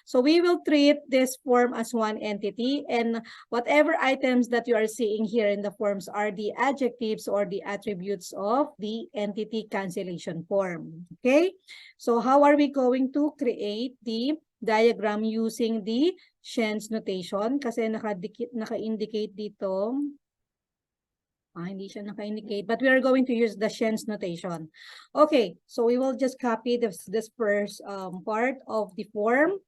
So we will treat this form as one entity, and whatever items that you are seeing here in the forms are the adjectives or the attributes of the entity cancellation form. Okay? So how are we going to create the diagram using the CHEN'S notation? Kasi naka-indicate dito. Hindi siya naka-indicate, but we are going to use the CHEN'S notation. Okay, so we will just copy this first part of the form.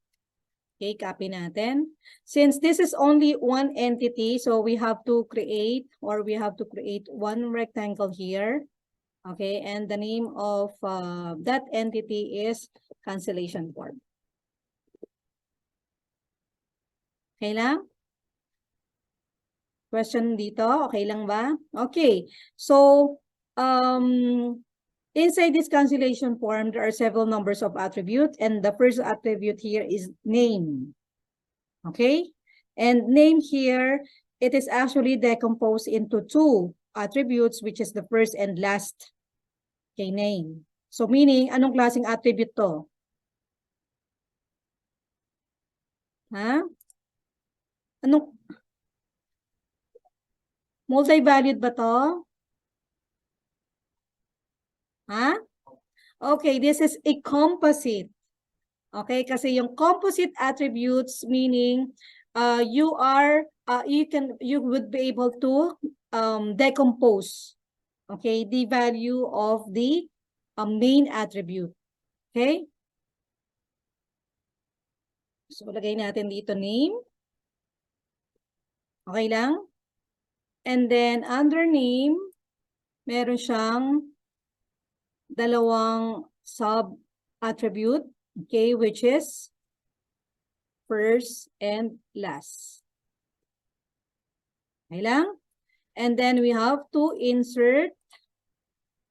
Okay, copy natin. Since this is only one entity, so we have to create one rectangle here. Okay, and the name of that entity is cancellation form. Okay lang? Question dito, okay lang ba? Okay, so inside this cancellation form, there are several numbers of attributes, and the first attribute here is name. Okay, and name here, it is actually decomposed into two attributes, which is the first and last. Okay, name. So meaning, anong klaseng attribute to? Ha? Anong? Multi-valued ba to? Ha? Okay, this is a composite. Okay, kasi yung composite attributes meaning you would be able to decompose, okay, the value of the main attribute. Okay? So lagay natin dito name. Okay lang? And then under name, meron siyang dalawang sub-attribute, okay, which is first and last. Okay lang? And then we have to insert,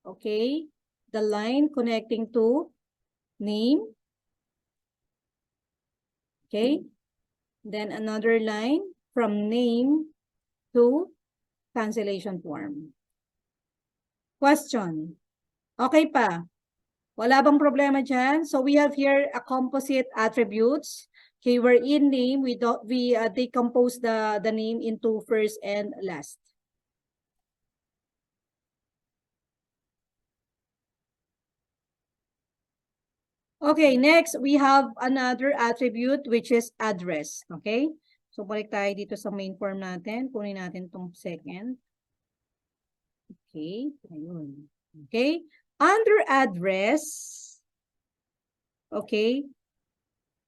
okay, the line connecting to name. Okay? Then another line from name to cancellation form. Question. Okay pa? Wala bang problema dyan? So we have here a composite attributes. Okay, we're in name. We decompose the name into first and last. Okay, next we have another attribute which is address. Okay? So balik tayo dito sa main form natin. Kunin natin tong second. Okay, ayun. Okay? Under address, okay,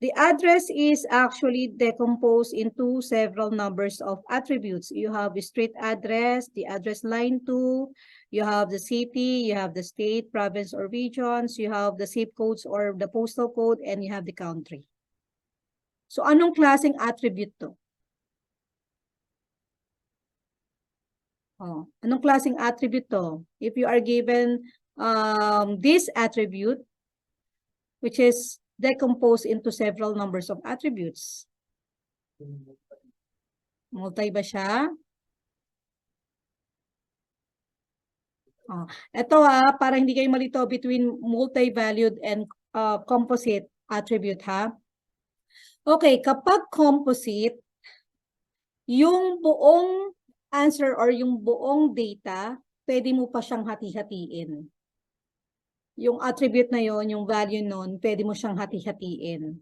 the address is actually decomposed into several numbers of attributes. You have the street address, the address line 2, you have the city, you have the state, province, or regions, you have the zip codes or the postal code, and you have the country. So anong klaseng attribute to? Oh, anong klaseng attribute to? If you are given this attribute, which is decomposed into several numbers of attributes. Multi ba siya? Oh, ito para hindi kayo malito between multi-valued and composite attribute ha. Okay, kapag composite, yung buong answer or yung buong data, pwede mo pa siyang hati-hatiin. Yung attribute na yon, yung value nun, pwede mo siyang hati-hatiin.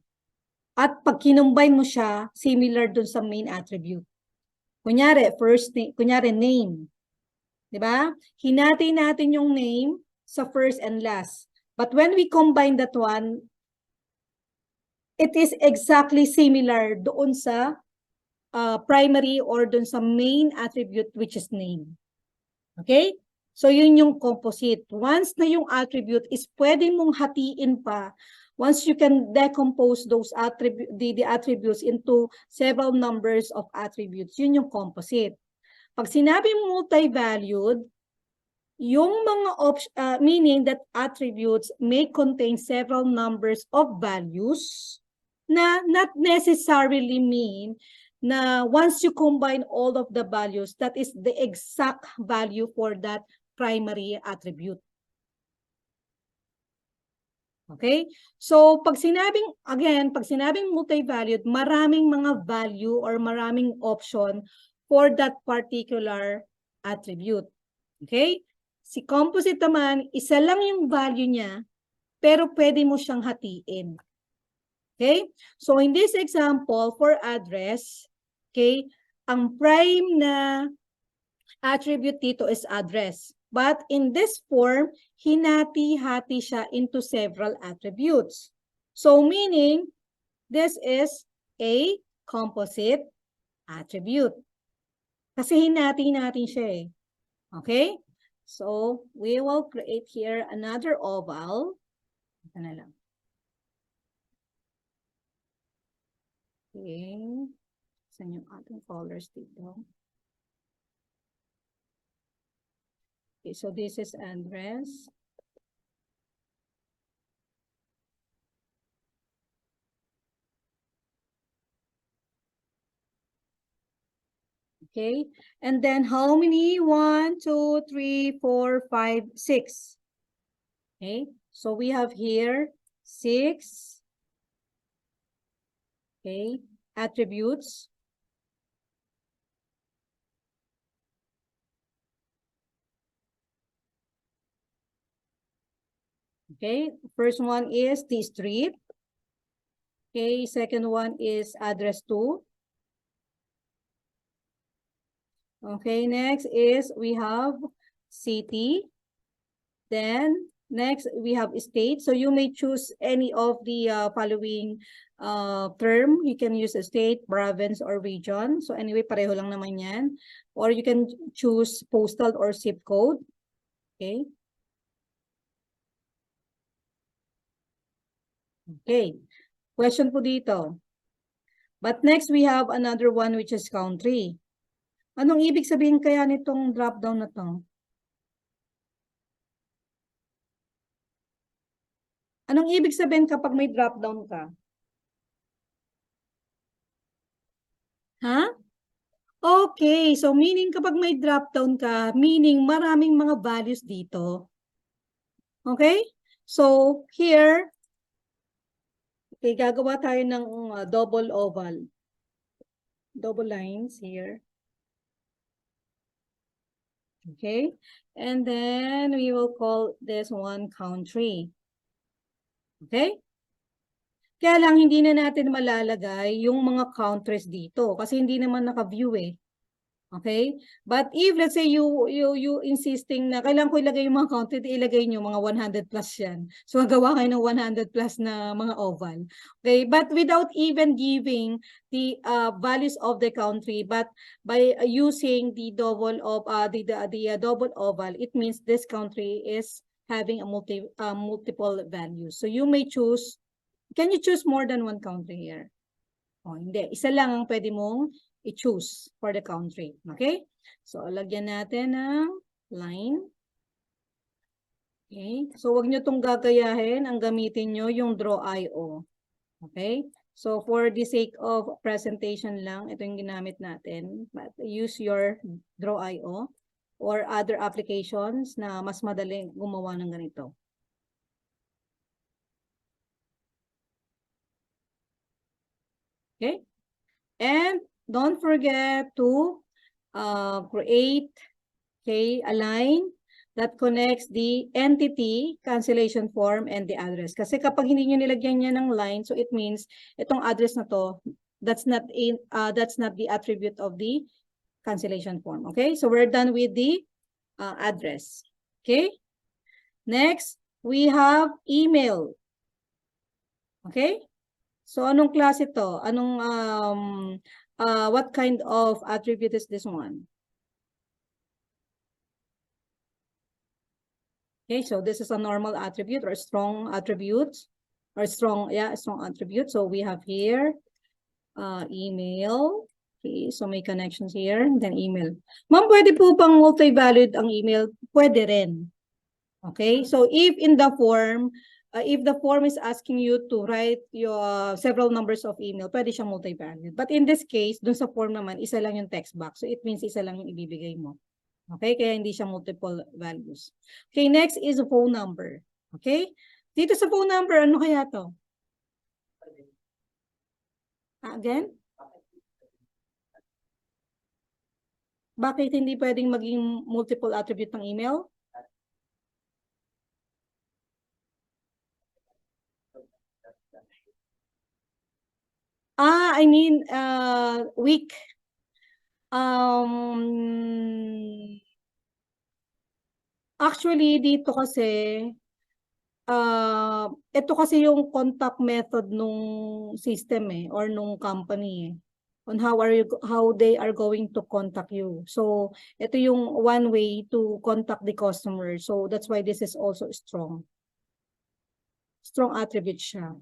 At pag kinumbine mo siya, similar dun sa main attribute. Kunyari, kunyari name. Diba? Hinati natin yung name sa first and last. But when we combine that one, it is exactly similar doon sa primary or doon sa main attribute which is name. Okay? So yun yung composite. Once na yung attribute is pwede mong hatiin pa, once you can decompose those the attributes into several numbers of attributes, yun yung composite. Pag sinabi multi-valued, yung mga meaning that attributes may contain several numbers of values na not necessarily mean na once you combine all of the values, that is the exact value for that primary attribute. Okay? So, pag sinabing multi-valued, maraming mga value or maraming option for that particular attribute. Okay? Si composite naman, isa lang yung value niya, pero pwede mo siyang hatiin. Okay? So, in this example, for address, okay, ang prime na attribute dito is address. But in this form, hinati-hati siya into several attributes. So meaning, this is a composite attribute. Kasi hinati natin siya eh. Okay? So, we will create here another oval. Ito na lang. Okay. Saan yung ating colors dito? Okay, so this is address. Okay, and then how many? 1, 2, 3, 4, 5, 6. Okay, so we have here 6. Okay, attributes. Okay, first one is the street. Okay, second one is address 2. Okay, next is we have city. Then next we have state. So you may choose any of the following term. You can use a state, province, or region. So anyway, pareho lang naman yan. Or you can choose postal or zip code. Okay. Okay. Question po dito. But next we have another one which is country. Anong ibig sabihin kaya nitong drop down na to? Anong ibig sabihin kapag may drop down ka? Ha? Okay, so meaning kapag may drop down ka, meaning maraming mga values dito. Okay? So here, okay, gagawa tayo ng double oval. Double lines here. Okay? And then we will call this one country. Okay? Kaya lang hindi na natin malalagay yung mga countries dito kasi hindi naman naka-view eh. Okay? But if let's say you insisting na kailangan ko ilagay yung mga country, ilagay nyo mga 100 plus yan. So gawa kayo ng 100 plus na mga oval. Okay? But without even giving the values of the country, but by using the double of the double oval, it means this country is having a multiple values. So you may choose. Can you choose more than one country here? Oh, hindi. Isa lang ang pwede mong i-choose for the country. Okay? So, lagyan natin ng line. Okay? So, wag nyo itong gagayahin. Ang gamitin nyo yung draw.io. Okay? So, for the sake of presentation lang, ito yung ginamit natin. But use your draw.io or other applications na mas madaling gumawa ng ganito. Okay? And don't forget to create, okay, a line that connects the entity, cancellation form, and the address. Kasi kapag hindi nyo nilagyan niya ng line, so it means itong address na to, that's not the attribute of the cancellation form. Okay, so we're done with the address. Okay, next we have email. Okay. So, anong klase to? Anong, what kind of attribute is this one? Okay, so this is a normal attribute or strong attribute or strong attribute. So, we have here email. Okay, so may connections here, then email. Ma'am, pwede po bang multi-valued ang email? Pwede rin. Okay, so if in the form, if the form is asking you to write your several numbers of email, pwede siyang multi-valued. But in this case, dun sa form naman, isa lang yung text box. So it means isa lang yung ibibigay mo. Okay, kaya hindi siya multiple values. Okay, next is a phone number. Okay, Dito sa phone number, ano kaya to? Again? Bakit hindi pwedeng maging multiple attribute ng email? I mean, week. Actually, dito kasi, ito kasi yung contact method nung system or nung company on how they are going to contact you. So, ito yung one way to contact the customer. So, that's why this is also strong. Strong attribute siya.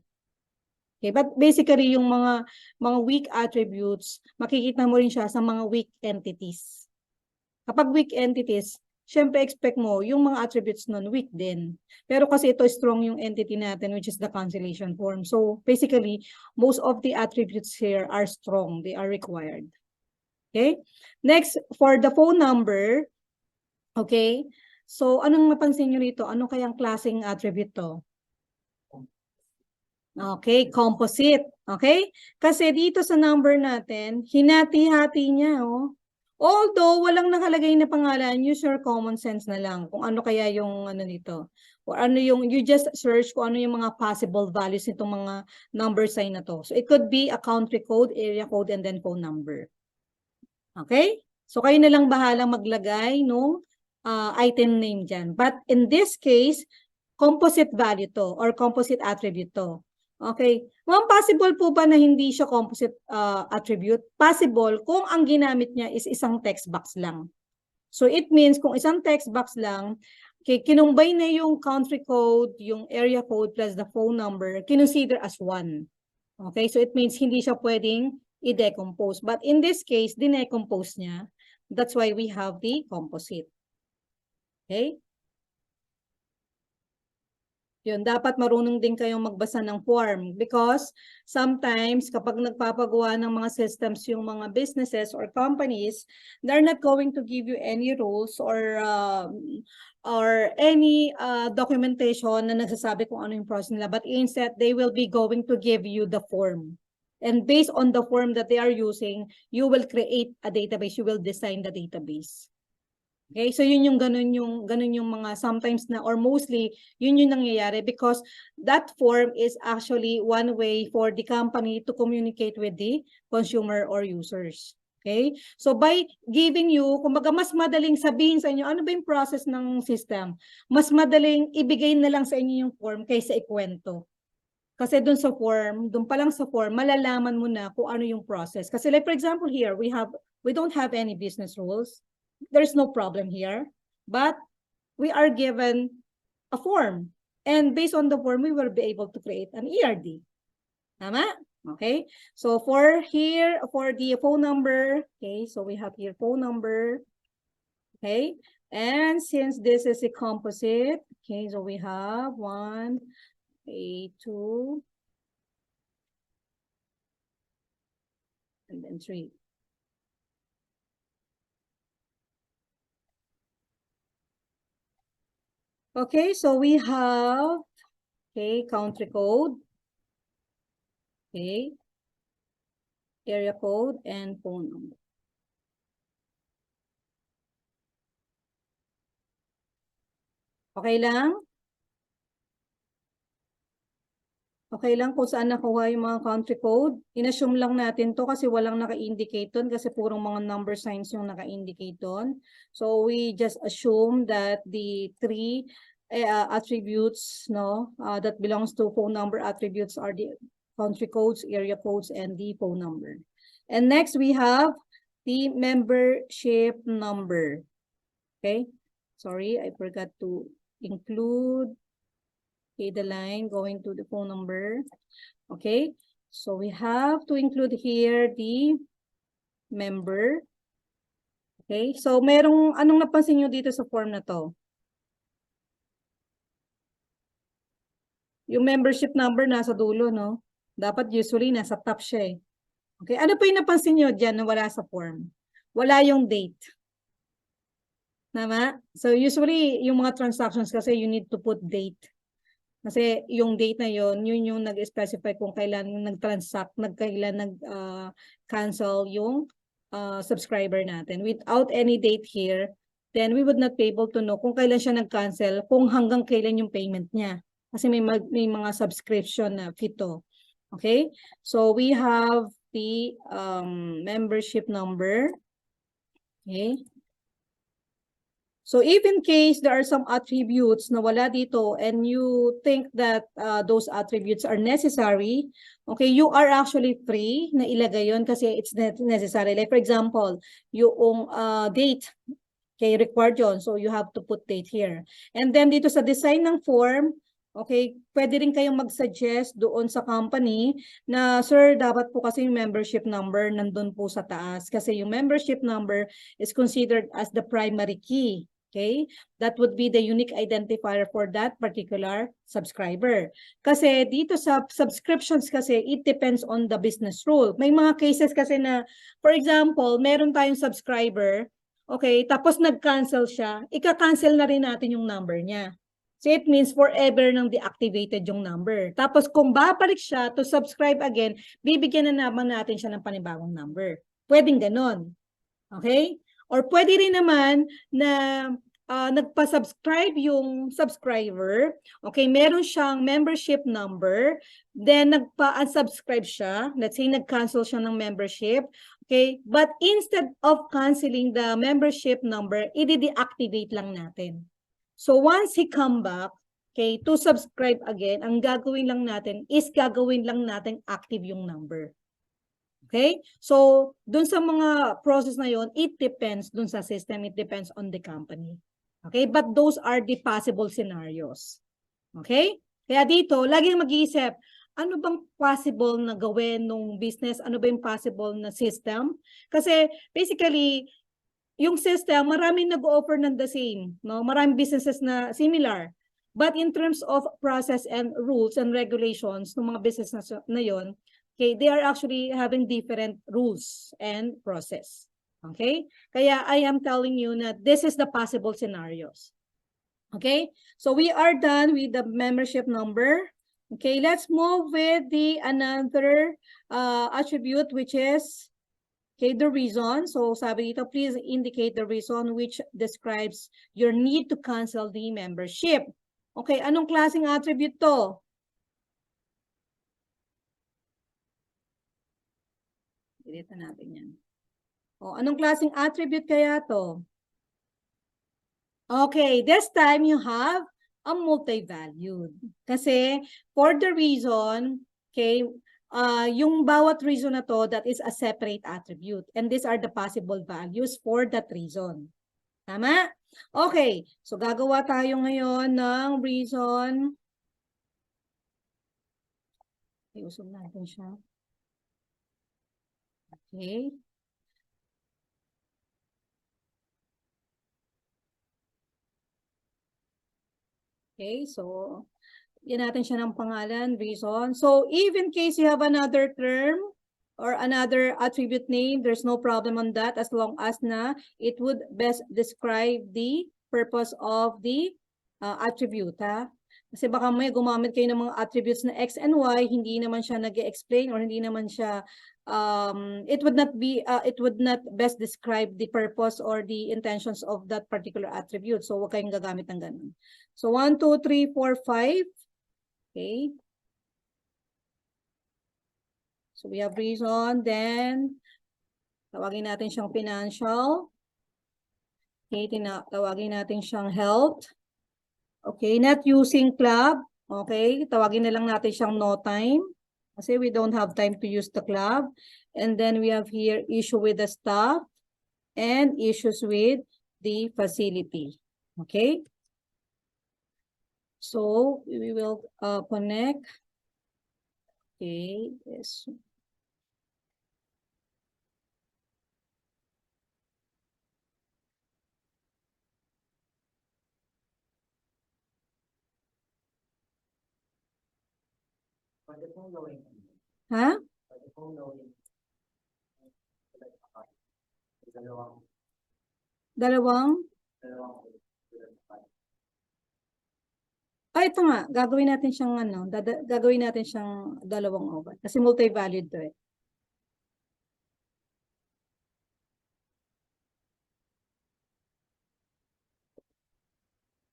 Okay, but basically yung mga weak attributes, makikita mo rin siya sa mga weak entities. Kapag weak entities, syempre expect mo yung mga attributes nun weak din. Pero kasi ito strong yung entity natin, which is the cancellation form. So basically, most of the attributes here are strong. They are required. Okay? Next, for the phone number, okay? So anong mapansin nyo rito? Ano kayang klaseng attribute to? Okay, composite. Okay? Kasi dito sa number natin, hinati-hati niya, oh. Although, walang nakalagay na pangalan, use your common sense na lang kung ano kaya yung ano nito. Or ano yung, you just search kung ano yung mga possible values nitong mga number sign na to. So, it could be a country code, area code, and then phone number. Okay? So, kayo na lang bahalang maglagay nung item name dyan. But in this case, composite value to or composite attribute to. Okay. Ma'am, possible po ba na hindi siya composite attribute? Possible kung ang ginamit niya is isang text box lang. So it means kung isang text box lang, okay, kinumbay na yung country code, yung area code plus the phone number, kinonsider as one. Okay, so it means hindi siya pwedeng i-decompose. But in this case, dinecompose niya. That's why we have the composite. Okay? Yun, dapat marunong din kayong magbasa ng form because sometimes kapag nagpapagawa ng mga systems yung mga businesses or companies, they're not going to give you any rules or any documentation na nagsasabi kung ano yung process nila, but instead they will be going to give you the form. And based on the form that they are using, you will create a database, you will design the database. Okay, so yun yung ganun yung mga sometimes na or mostly yun yung nangyayari because that form is actually one way for the company to communicate with the consumer or users. Okay? So by giving you, kumbaga mas madaling sabihin sa inyo ano ba yung process ng system, mas madaling ibigay na lang sa inyo yung form kaysa ikwento. Kasi dun sa form, dun pa lang sa form, malalaman mo na kung ano yung process. Kasi like for example here, we don't have any business rules. There's no problem here, but we are given a form. And based on the form, we will be able to create an ERD. Tama? Okay. So for here, for the phone number, okay, so we have here phone number. Okay. And since this is a composite, okay, so we have 1, 2, and then 3. Okay, so we have, okay, country code, okay, area code, and phone number. Okay lang? Okay lang kung saan nakuha yung mga country code. In-assume lang natin to kasi walang naka-indicate doon kasi purong mga number signs yung naka-indicate doon. So we just assume that the three attributes that belongs to phone number attributes are the country codes, area codes, and the phone number. And next we have the membership number. Okay? Sorry, I forgot to include the line going to the phone number. Okay, so we have to include here the member. Okay, so anong napansin nyo dito sa form na to? Yung membership number nasa dulo, no? Dapat usually nasa top siya eh. Okay, ano pa yung napansin nyo dyan na wala sa form? Wala yung date. Tama? So usually, yung mga transactions kasi you need to put date. Kasi yung date na yun yung nag-specify kung kailan nag-transact, kailan nag-cancel yung subscriber natin. Without any date here, then we would not be able to know kung kailan siya nag-cancel, kung hanggang kailan yung payment niya. Kasi may mga subscription na fee to. Okay? So we have the membership number. Okay? So if in case there are some attributes na wala dito and you think that those attributes are necessary, okay, you are actually free na ilagay yon kasi it's necessary. Like for example, yung date, okay, required yon. So you have to put date here. And then dito sa design ng form, okay, pwede rin kayong mag-suggest doon sa company na, sir, dapat po kasi yung membership number nandun po sa taas kasi yung membership number is considered as the primary key. Okay? That would be the unique identifier for that particular subscriber. Kasi dito sa subscriptions kasi, it depends on the business rule. May mga cases kasi na, for example, meron tayong subscriber, okay, tapos nag-cancel siya, ika-cancel na rin natin yung number niya. So it means forever nang deactivated yung number. Tapos kung babalik siya to subscribe again, bibigyan na naman natin siya ng panibagong number. Pwedeng ganon. Okay? Or pwede rin naman na nagpa-subscribe yung subscriber, okay, meron siyang membership number, then nagpa-unsubscribe siya, let's say nag-cancel siya ng membership, okay, but instead of canceling the membership number, i-deactivate lang natin. So once he come back, okay, to subscribe again, ang gagawin lang natin is gagawin lang natin active yung number. Okay? So, dun sa mga process na yon, it depends dun sa system, it depends on the company. Okay? But those are the possible scenarios. Okay? Kaya dito, laging mag-iisip, ano bang possible na gawin nung business? Ano ba yung possible na system? Kasi basically, yung system, maraming nag-offer ng the same. No? Maraming businesses na similar. But in terms of process and rules and regulations ng mga business na yon, okay, they are actually having different rules and process. Okay? Kaya I am telling you that this is the possible scenarios. Okay? So we are done with the membership number. Okay, let's move with the another attribute, which is, okay, the reason. So sabi dito, please indicate the reason which describes your need to cancel the membership. Okay, anong klaseng attribute to? Dito natin yan. O, anong klaseng attribute kaya to? Okay, this time you have a multi-valued. Kasi for the reason, okay, yung bawat reason na to, that is a separate attribute. And these are the possible values for that reason. Tama? Okay, so gagawa tayo ngayon ng reason. Iusog natin siya. Okay. Okay, so yan natin siya ng pangalan, reason. So if in case you have another term or another attribute name, there's no problem on that as long as na it would best describe the purpose of the attribute, ha? Kasi baka may gumamit kayo ng mga attributes na X and Y, hindi naman siya nag-explain or hindi naman siya, it would not best describe the purpose or the intentions of that particular attribute. So huwag kayong gagamit ng ganun. So 1, 2, 3, 4, 5. Okay. So we have reason, then tawagin natin siyang financial. Okay, tawagin natin siyang health. Okay, not using club. Okay, tawagin na lang natin siyang no time. Kasi we don't have time to use the club. And then we have here issue with the staff and issues with the facility. Okay. So we will connect. Okay, yes. Ha? Dalawang? Ito nga, gagawin natin siyang gagawin natin siyang 2 kasi multi-valued to eh.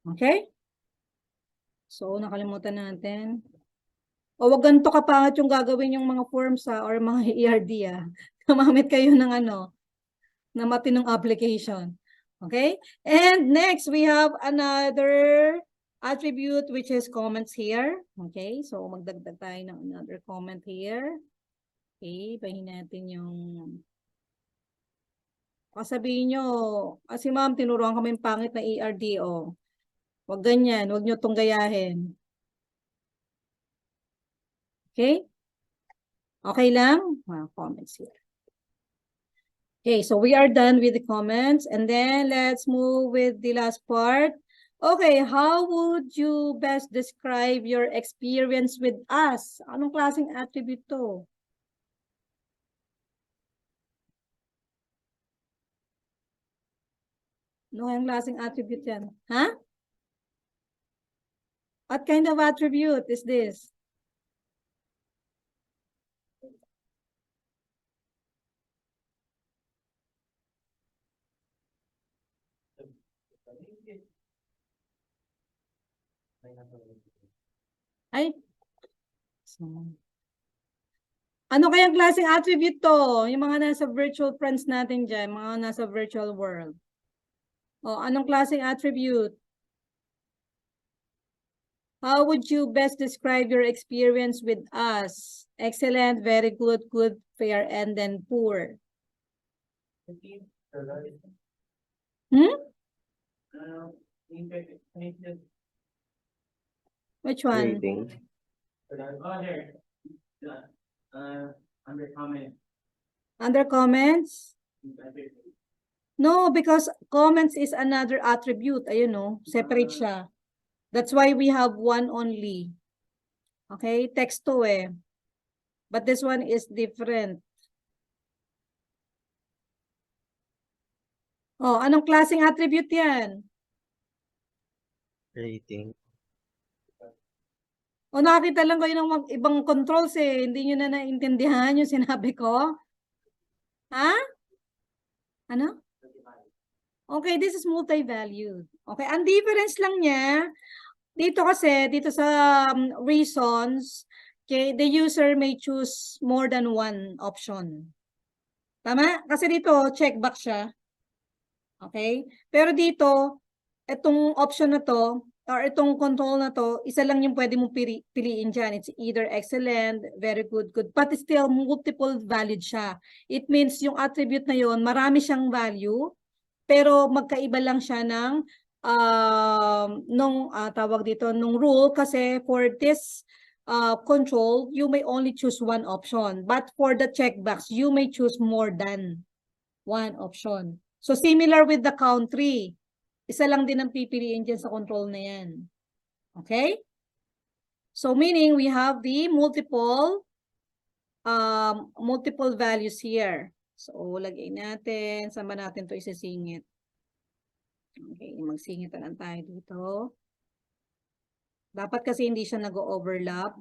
Okay? So, nakalimutan natin. O wag ganito kapangit yung gagawin yung mga forms or mga ERD Gumamit kayo ng na matinong application. Okay? And next, we have another attribute which is comments here. Okay? So, magdagdag tayo ng another comment here. Okay? Pahin natin yung... Sabihin nyo, si ma'am, tinuruan kami pangit na ERDO. Wag ganyan. Wag nyo itong gayahin. Okay? Okay lang? Comments here. Okay, so we are done with the comments. And then let's move with the last part. Okay, how would you best describe your experience with us? Anong klaseng attribute to? Anong klaseng attribute yan? Huh? What kind of attribute is this? Ay. Ano kayang klaseng attribute to? Yung mga nasa virtual friends natin dyan, mga nasa virtual world. O, anong klaseng attribute? How would you best describe your experience with us? Excellent, very good, good, fair, and then poor. Which one? Rating. Under comments? No, because comments is another attribute. Ayun no, separate siya. That's why we have one only. Okay, text to eh. But this one is different. Oh, anong klaseng attribute yan? Rating. O nakakita lang kayo ng ibang controls eh. Hindi nyo na naintindihan yung sinabi ko? Ha? Ano? Okay, this is multi-valued. Okay, ang difference lang niya, dito kasi, dito sa reasons, okay, the user may choose more than one option. Tama? Kasi dito, checkbox siya. Okay? Pero dito, itong option na to, or itong control na to, isa lang yung pwede mong piliin dyan. It's either excellent, very good, good, but still multiple valid siya. It means yung attribute na yon, marami siyang value, pero magkaiba lang siya ng tawag dito, nung rule, kasi for this control, you may only choose one option. But for the checkbox, you may choose more than one option. So similar with the country, isa lang din ang pipiliin dyan sa control na yan. Okay? So meaning we have the multiple values here. So lagay natin, saan ba natin to isisingit? Okay, magsingit na lang tayo dito. Dapat kasi hindi siya nag-overlap.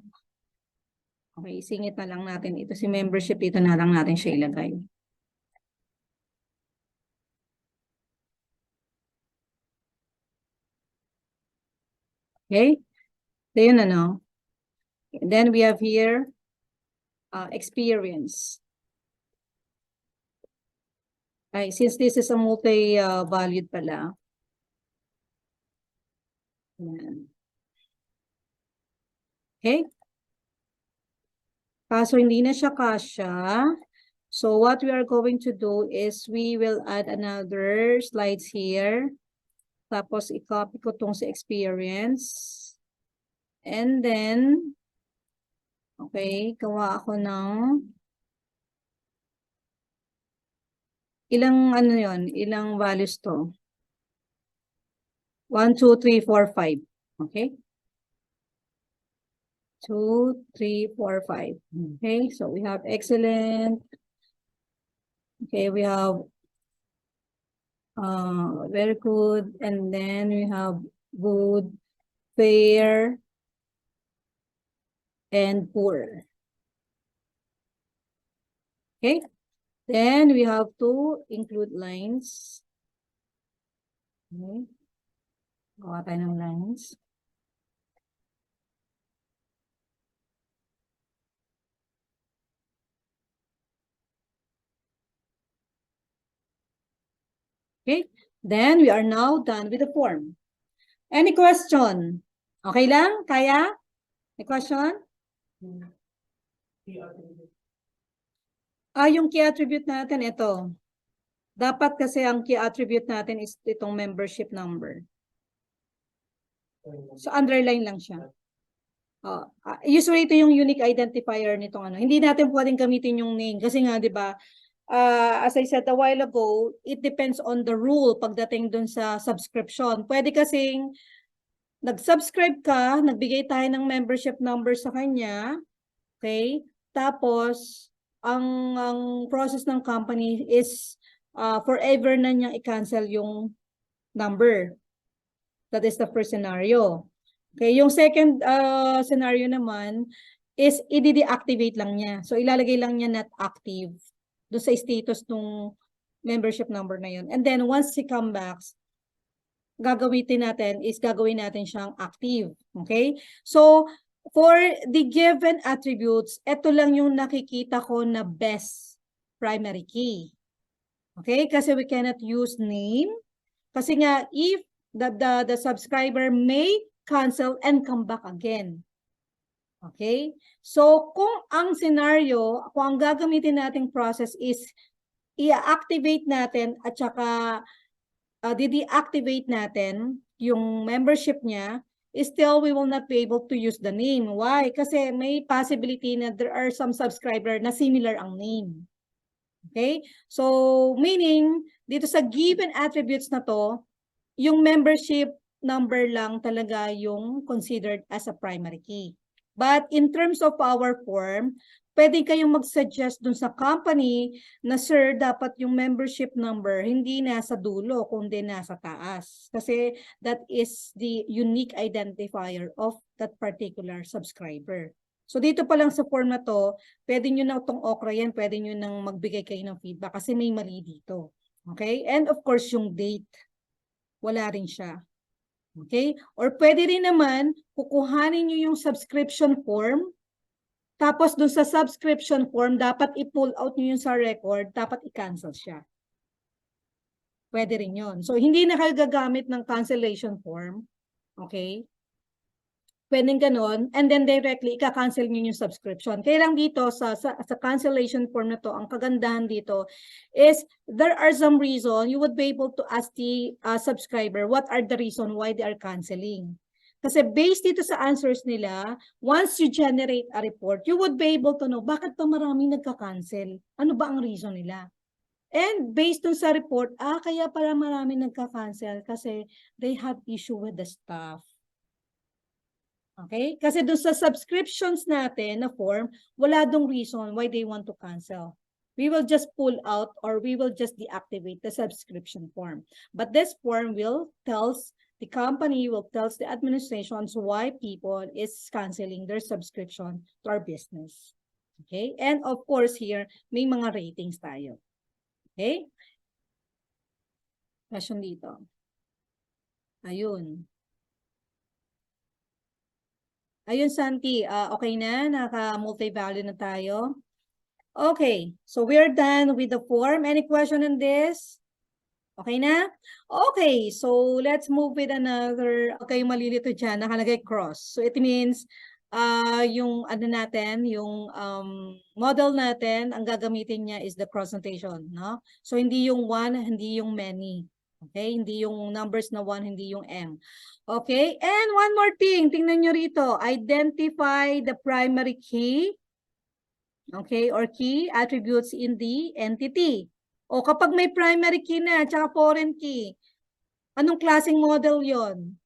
Okay, singit na lang natin. Ito si membership, ito na lang natin siya ilagay. Okay? So yun ano. And then we have here experience. Okay, since this is a multi-valued pala. Yan. Okay? Kaso hindi na siya kasya. So what we are going to do is we will add another slides here. Tapos i-copy ko tong sa experience. And then, okay, gawa ako ng ilang yon, ilang values to. 1, 2, 3, 4, 5. Okay? 2, 3, 4, 5. Okay, so we have excellent. Okay, we have very good, and then we have good, fair, and poor. Okay? Then we have to include lines. Okay. Gawa tayo ng lines. Okay? Then we are now done with the form. Any question? Okay lang? Kaya? May question? Yung key attribute natin, ito. Dapat kasi ang key attribute natin is itong membership number. So, underline lang siya. Usually, ito yung unique identifier nitong ano. Hindi natin pwedeng gamitin yung name. Kasi nga, di ba, as I said a while ago, it depends on the rule pagdating dun sa subscription. Pwede kasing nag-subscribe ka, nagbigay tayo ng membership number sa kanya, okay? Tapos, ang process ng company is forever na niyang i-cancel yung number. That is the first scenario. Okay, yung second scenario naman is i-deactivate lang niya. So, ilalagay lang niya not active doon sa status ng membership number na yun. And then, once he come back, gagawin natin siyang active. Okay? So, for the given attributes, ito lang yung nakikita ko na best primary key. Okay? Kasi we cannot use name. Kasi nga, if the subscriber may cancel and come back again. Okay? So, kung ang scenario, kung ang gagamitin nating process is i-activate natin at saka di-deactivate natin yung membership niya, still we will not be able to use the name. Why? Kasi may possibility na there are some subscriber na similar ang name. Okay? So, meaning, dito sa given attributes na to, yung membership number lang talaga yung considered as a primary key. But in terms of our form, pwede kayong mag-suggest dun sa company na, sir, dapat yung membership number hindi nasa dulo, kundi nasa taas. Kasi that is the unique identifier of that particular subscriber. So dito pa lang sa form na to, pwede nyo na itong okra yan, pwede nyo nang magbigay kayo ng feedback kasi may mali dito. Okay? And of course, yung date. Wala rin siya. Okay? Or pwede rin naman, kukuhanin nyo yung subscription form, tapos dun sa subscription form, dapat i-pull out nyo yung sa record, dapat i-cancel siya. Pwede rin yun. So, hindi na kayo gagamit ng cancellation form. Okay? Pwedeng ganon, and then directly, ika-cancel nyo yung subscription. Kaya lang dito, sa cancellation form na to, ang kagandahan dito is, there are some reason, you would be able to ask the subscriber, what are the reason why they are canceling? Kasi based dito sa answers nila, once you generate a report, you would be able to know, bakit pa maraming nagka-cancel? Ano ba ang reason nila? And based dun sa report, kaya para maraming nagka-cancel kasi they have issue with the staff. Okay? Kasi doon sa subscriptions natin na form, wala dong reason why they want to cancel. We will just pull out or we will just deactivate the subscription form. But this form will tells the company, will tells the administrations why people is canceling their subscription to our business. Okay? And of course here, may mga ratings tayo. Okay? Question dito. Ayun. Ayun, Santi. Okay na? Naka-multi-value na tayo? Okay. So, we're done with the form. Any question on this? Okay na? Okay. So, let's move with another. Okay, malilito dyan. Nakalagay cross. So, it means, yung ano natin, yung model natin, ang gagamitin niya is the cross notation. No? So, hindi yung one, hindi yung many. Okay? Hindi yung numbers na 1, hindi yung M. Okay? And one more thing. Tingnan nyo rito. Identify the primary key. Okay? Or key attributes in the entity. O kapag may primary key na, tsaka foreign key, anong klaseng model yon?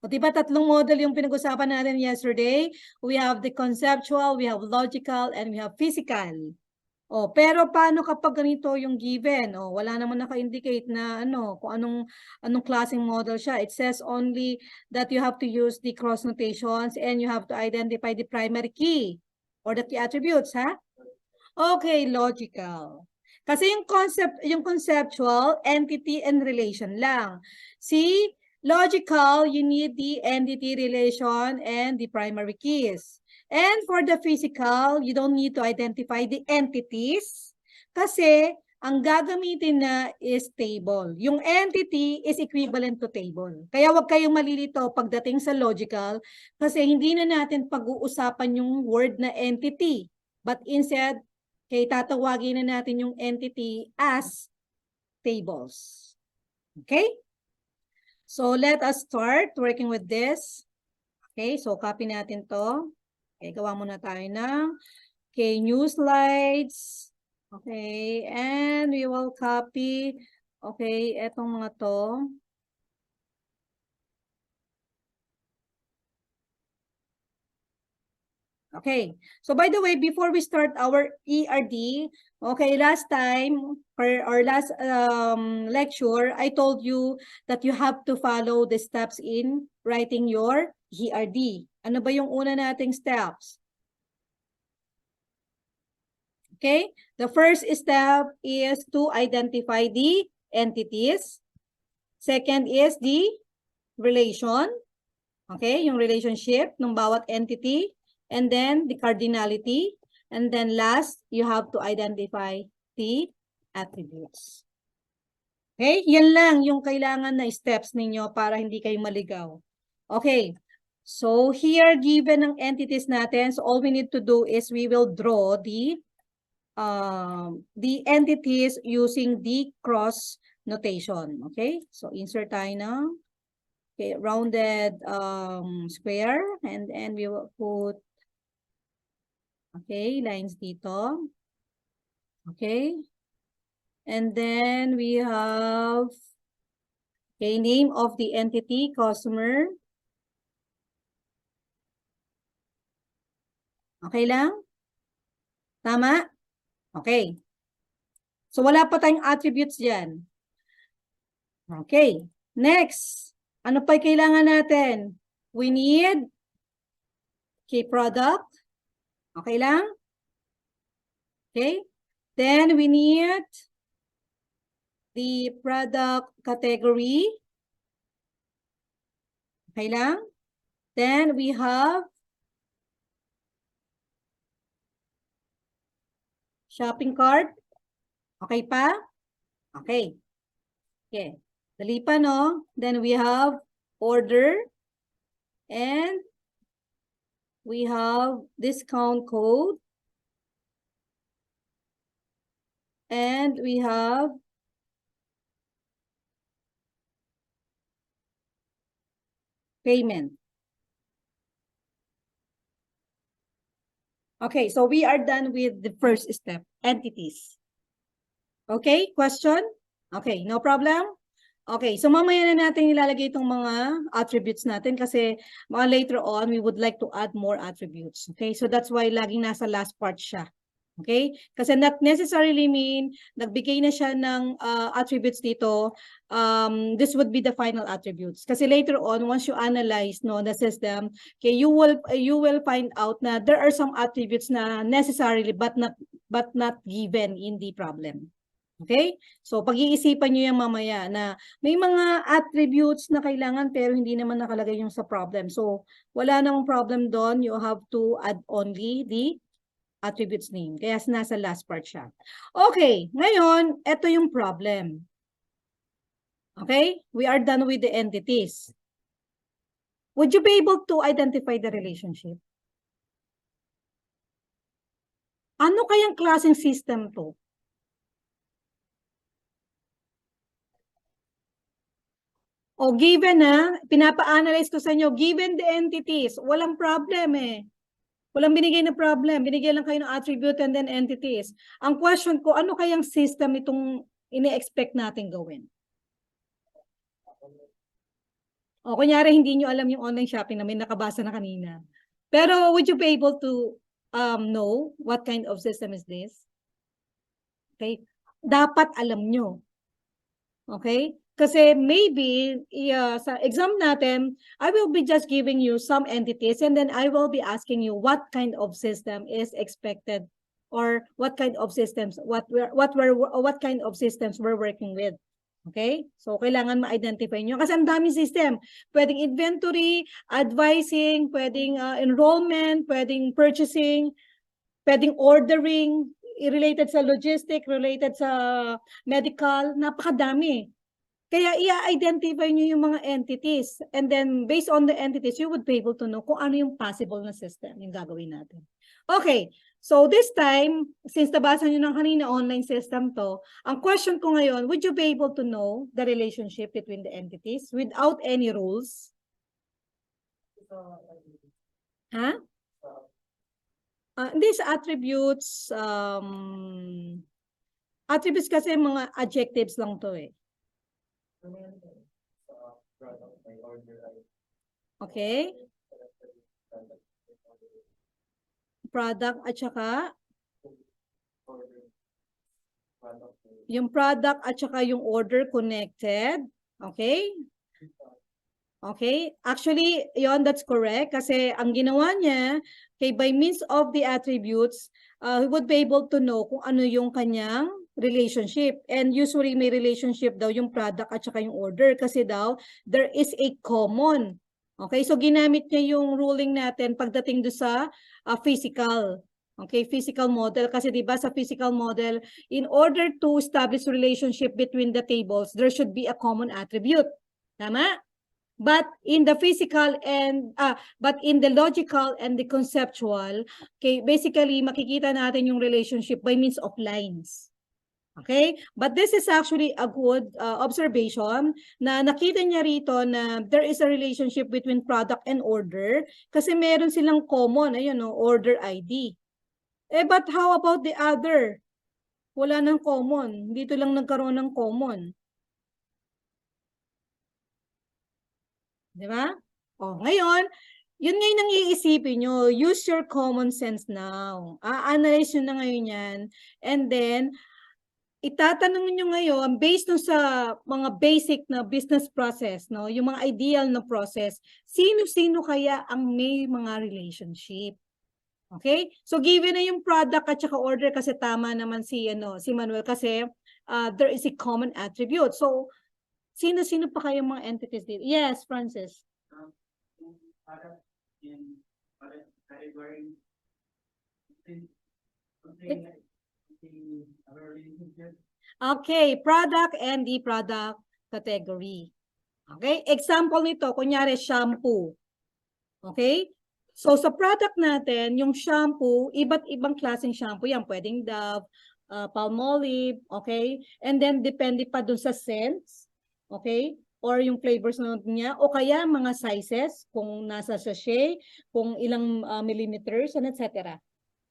O diba tatlong model yung pinag-usapan natin yesterday? We have the conceptual, we have logical, and we have physical. Oh, pero paano kapag ganito yung given? Oh, wala naman naka-indicate na ano, kung anong klaseng model siya. It says only that you have to use the cross notations and you have to identify the primary key or the key attributes, ha? Okay, logical. Kasi yung conceptual, entity and relation lang. See, logical, you need the entity, relation, and the primary keys. And for the physical, you don't need to identify the entities kasi ang gagamitin na is table. Yung entity is equivalent to table. Kaya wag kayong malilito pagdating sa logical kasi hindi na natin pag-uusapan yung word na entity. But instead, tatawagin na natin yung entity as tables. Okay? So let us start working with this. Okay, so copy natin to. Okay, gawa muna tayo ng new slides. Okay, and we will copy. Okay, etong mga to. Okay, so by the way, before we start our ERD, okay, last time or last lecture, I told you that you have to follow the steps in writing your ERD. Ano ba yung una nating steps? Okay, the first step is to identify the entities. Second is the relation. Okay, yung relationship ng bawat entity. And then the cardinality. And then last, you have to identify the attributes. Okay, yan lang yung kailangan na steps ninyo para hindi kayo maligaw. Okay, so here given ang entities natin, so all we need to do is we will draw the entities using the cross notation. Okay, so insert tayo ng rounded square and we will put lines dito. Okay. And then we have name of the entity, customer. Okay lang? Tama? Okay. So wala pa tayong attributes dyan. Okay. Next. Ano pa kailangan natin? We need key product. Okay lang? Okay. Then we need the product category. Okay lang? Then we have shopping cart. Okay pa? Okay. Okay. Dali pa, no? Then we have order. And we have discount code. And we have payment. Okay, so we are done with the first step, entities. Okay, question? Okay, no problem? Okay, so mamaya na natin ilalagay itong mga attributes natin kasi later on, we would like to add more attributes. Okay, so that's why laging nasa last part siya. Okay? Kasi not necessarily mean nagbigay na siya ng attributes dito, this would be the final attributes. Kasi later on, once you analyze the system, okay, you will find out na there are some attributes na necessarily but not given in the problem. Okay? So, pag-iisipan nyo yan mamaya na may mga attributes na kailangan pero hindi naman nakalagay yung sa problem. So, wala namang problem doon. You have to add only the attributes name. Kaya nasa last part siya. Okay, ngayon, ito yung problem. Okay? We are done with the entities. Would you be able to identify the relationship? Ano kayang klaseng system to? O given pinapa-analyze ko sa inyo, given the entities, walang problem eh. Walang binigay na problem. Binigay lang kayo ng attribute and then entities. Ang question ko, ano kayang system itong ini-expect natin gawin? O kunyari, hindi nyo alam yung online shopping na may nakabasa na kanina. Pero would you be able to know what kind of system is this? Okay? Dapat alam nyo. Okay? Kasi maybe sa exam natin, I will be just giving you some entities and then I will be asking you what kind of system is expected or what kind of systems what kind of systems we're working with. Okay? So kailangan ma-identify nyo kasi ang daming system. Pwedeng inventory, advising, pwedeng enrollment, pwedeng purchasing, pwedeng ordering, related sa logistic, related sa medical, napakadami. Kaya i-identify nyo yung mga entities. And then, based on the entities, you would be able to know kung ano yung possible na system yung gagawin natin. Okay. So, this time, since nabasa nyo ng kanina online system to, ang question ko ngayon, would you be able to know the relationship between the entities without any rules? Ha? These attributes, attributes kasi mga adjectives lang to eh. Okay. Product at saka yung product at saka yung order connected. Okay. Okay. Actually, yon that's correct. Kasi ang ginawa niya, okay, by means of the attributes, he would be able to know kung ano yung kanyang relationship. And usually may relationship daw yung product at saka yung order kasi daw there is a common. Okay, so ginamit niya yung ruling natin pagdating do sa physical. Okay, physical model kasi 'di ba sa physical model, in order to establish relationship between the tables, there should be a common attribute. Tama? But in the physical and but in the logical and the conceptual, okay, basically makikita natin yung relationship by means of lines. Okay? But this is actually a good observation na nakita niya rito na there is a relationship between product and order kasi meron silang common, ayun no, order ID. But how about the other? Wala nang common. Dito lang nagkaroon ng common. Di ba? Ngayon, yun ngayon ang iisipin nyo. Use your common sense now. Analyze nyo na ngayon yan. And then, itatanong niyo ngayon based no sa mga basic na business process, no, yung mga ideal na process, sino-sino kaya ang may mga relationship. Okay? So given na yung product at saka order kasi tama naman si Manuel kasi there is a common attribute. So sino-sino pa kaya mga entities dito? Yes, Francis. Okay, product and the product category. Okay, example nito, kunyari shampoo. Okay, so sa product natin, yung shampoo, iba't ibang klaseng shampoo yan. Pwedeng Dove, Palmolive, okay? And then depende pa dun sa scents, okay? Or yung flavors niya, o kaya mga sizes, kung nasa sachet, kung ilang millimeters, and etc.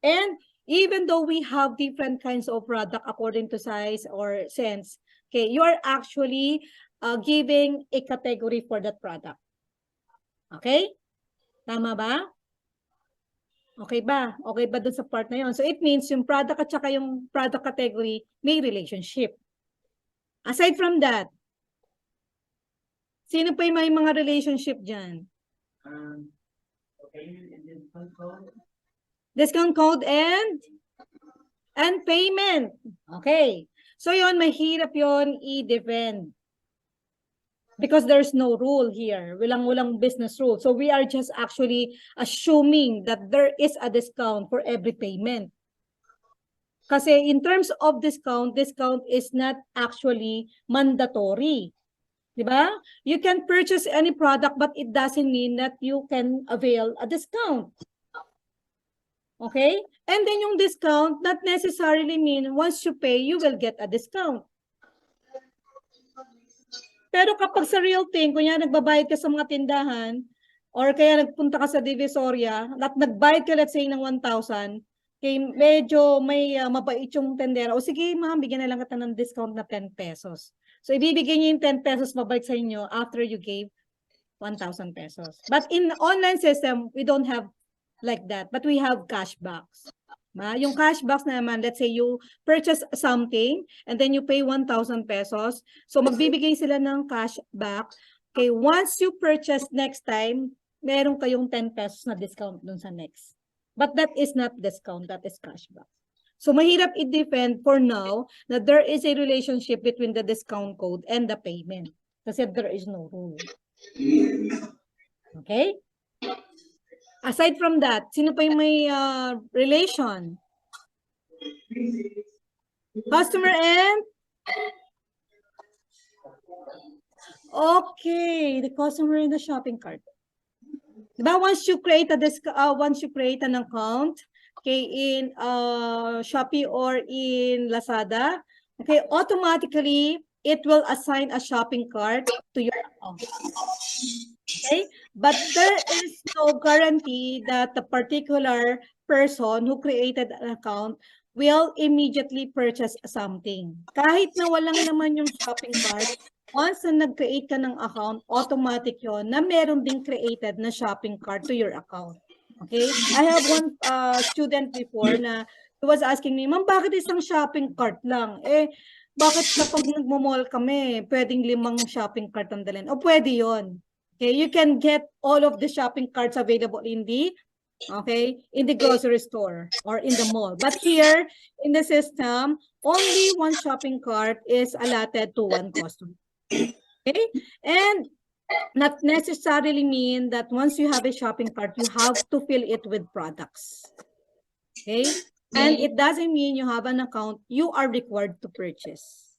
And even though we have different kinds of product according to size or scents, okay, you are actually giving a category for that product. Okay? Tama ba? Okay ba? Okay ba dun sa part na yun? So it means yung product at saka yung product category may relationship. Aside from that, sino pa yung may mga relationship dyan? Okay, discount code and payment. Okay. So yon, mahirap yon i-defend. Because there's no rule here. Walang business rule. So we are just actually assuming that there is a discount for every payment. Kasi in terms of discount is not actually mandatory. Diba? You can purchase any product but it doesn't mean that you can avail a discount. Okay? And then yung discount not necessarily mean once you pay, you will get a discount. Pero kapag sa real thing, kunya nagbabayad ka sa mga tindahan, or kaya nagpunta ka sa Divisoria, at nagbayad ka let's say ng 1,000, kay medyo may mabait yung tendera, o sige ma'am, bigyan na lang kita ng discount na 10 pesos. So ibibigay niyo yung 10 pesos mabalik sa inyo after you gave 1,000 pesos. But in online system, we don't have like that, but we have cashbacks. Yung cash box naman, let's say you purchase something and then you pay 1,000 pesos. So magbibigay sila ng cash back. Okay, once you purchase next time, meron kayong 10 pesos na discount dun sa next. But that is not discount, that is cash back. So mahirap i-defend for now na there is a relationship between the discount code and the payment. Kasi there is no rule. Okay? Aside from that, sino pa yung may relation? Customer and? Okay, the customer in the shopping cart. Diba, once you create an account, okay, in Shopee or in Lazada, okay, automatically it will assign a shopping cart to your account. Okay, but there is no guarantee that the particular person who created an account will immediately purchase something. Kahit na walang naman yung shopping cart, once na nag-create ka ng account, automatic yon na meron ding created na shopping cart to your account. Okay? I have one student before na he was asking me, "Ma'am, bakit isang shopping cart lang? Bakit kapag nagmo-mall kami, pwedeng 5 shopping cart ang dalhin?" O pwede yon. Okay, you can get all of the shopping carts available in the grocery store or in the mall. But here in the system, only one shopping cart is allotted to one customer. Okay, and not necessarily mean that once you have a shopping cart, you have to fill it with products. Okay, and it doesn't mean you have an account, you are required to purchase.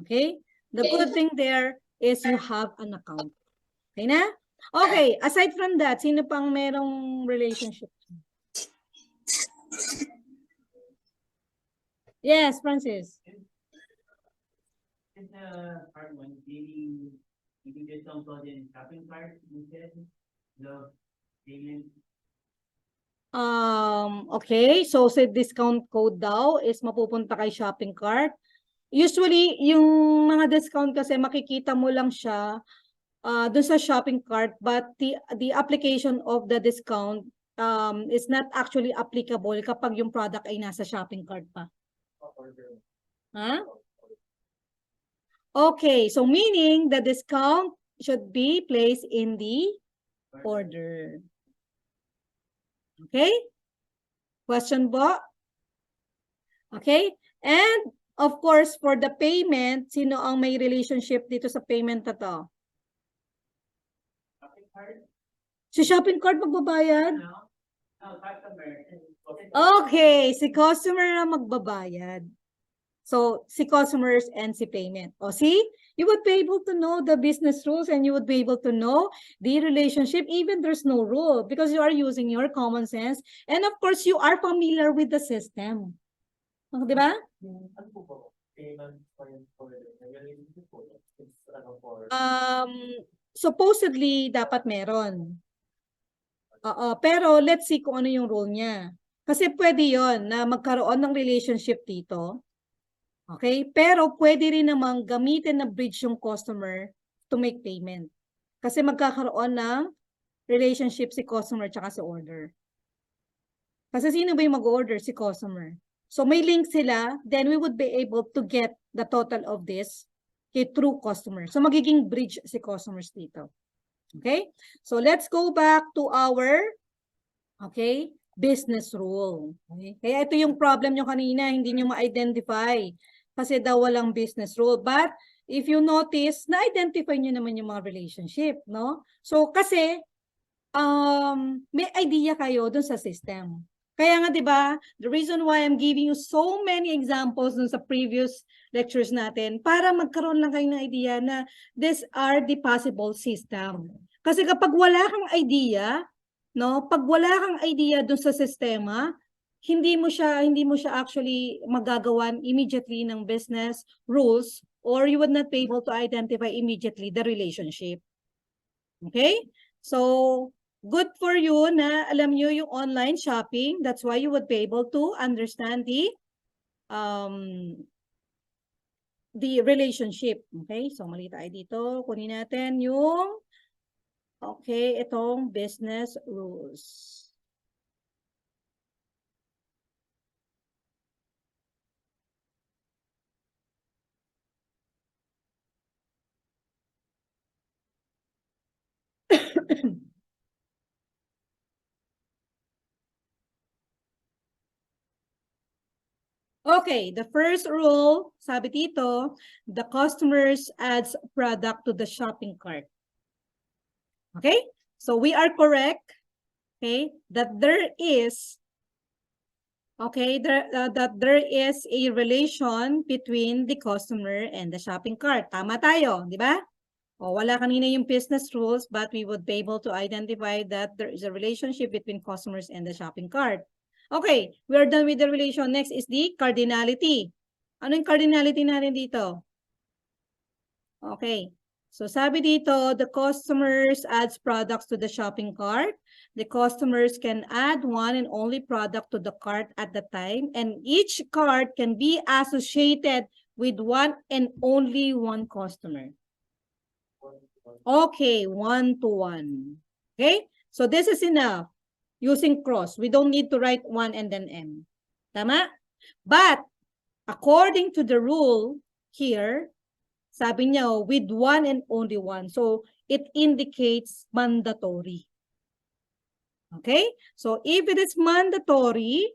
Okay, the good thing there is you have an account. Okay na? Okay, aside from that, sino pang merong relationship? Yes, Francis. Okay, so sa discount code daw is mapupunta kay shopping cart. Usually, yung mga discount kasi makikita mo lang siya dun sa shopping cart, but the application of the discount is not actually applicable kapag yung product ay nasa shopping cart pa. Huh? Okay, so meaning the discount should be placed in the order. Okay? Question po? Okay? And of course, for the payment, sino ang may relationship dito sa payment na to? Si shopping cart magbabayad? Okay, si customer na magbabayad. So, si customers and si payment. O see, you would be able to know the business rules and you would be able to know the relationship even there's no rule because you are using your common sense. And of course, you are familiar with the system. Di ba? Supposedly, dapat meron. Pero let's see kung ano yung rule niya. Kasi pwede yon na magkaroon ng relationship dito. Okay? Pero pwede rin namang gamitin na bridge yung customer to make payment. Kasi magkakaroon ng relationship si customer tsaka si order. Kasi sino ba yung mag-order? Si customer. So may link sila, then we would be able to get the total of this through customer. So magiging bridge si customers dito. Okay? So let's go back to our business rule. Okay? Kaya ito yung problem nyo kanina, hindi nyo ma-identify. Kasi daw walang business rule. But if you notice, na-identify nyo naman yung mga relationship, no? So kasi may idea kayo dun sa system. Kaya nga 'di ba, the reason why I'm giving you so many examples dun sa previous lectures natin para magkaroon lang kayo ng idea na these are the possible system. Kasi kapag wala kang idea, no, pag wala kang idea dun sa sistema, hindi mo siya actually magagawan immediately ng business rules or you would not be able to identify immediately the relationship. Okay? So, good for you na alam nyo yung online shopping. That's why you would be able to understand the relationship. Okay? So, mali tayo dito. Kunin natin yung itong business rules. Okay, the first rule, sabi dito, the customers adds product to the shopping cart. Okay, so we are correct, okay, that there is, that there is a relation between the customer and the shopping cart. Tama tayo, di ba? O, wala kanina yung business rules, but we would be able to identify that there is a relationship between customers and the shopping cart. Okay, we are done with the relation. Next is the cardinality. Ano yung cardinality natin dito? Okay. So sabi dito, the customers adds products to the shopping cart. The customers can add one and only product to the cart at the time, and each cart can be associated with one and only one customer. Okay, 1-to-1. Okay, so this is enough. Using cross, we don't need to write 1 and then M. Tama? But according to the rule here, sabi niya, with one and only one. So, it indicates mandatory. Okay? So, if it is mandatory,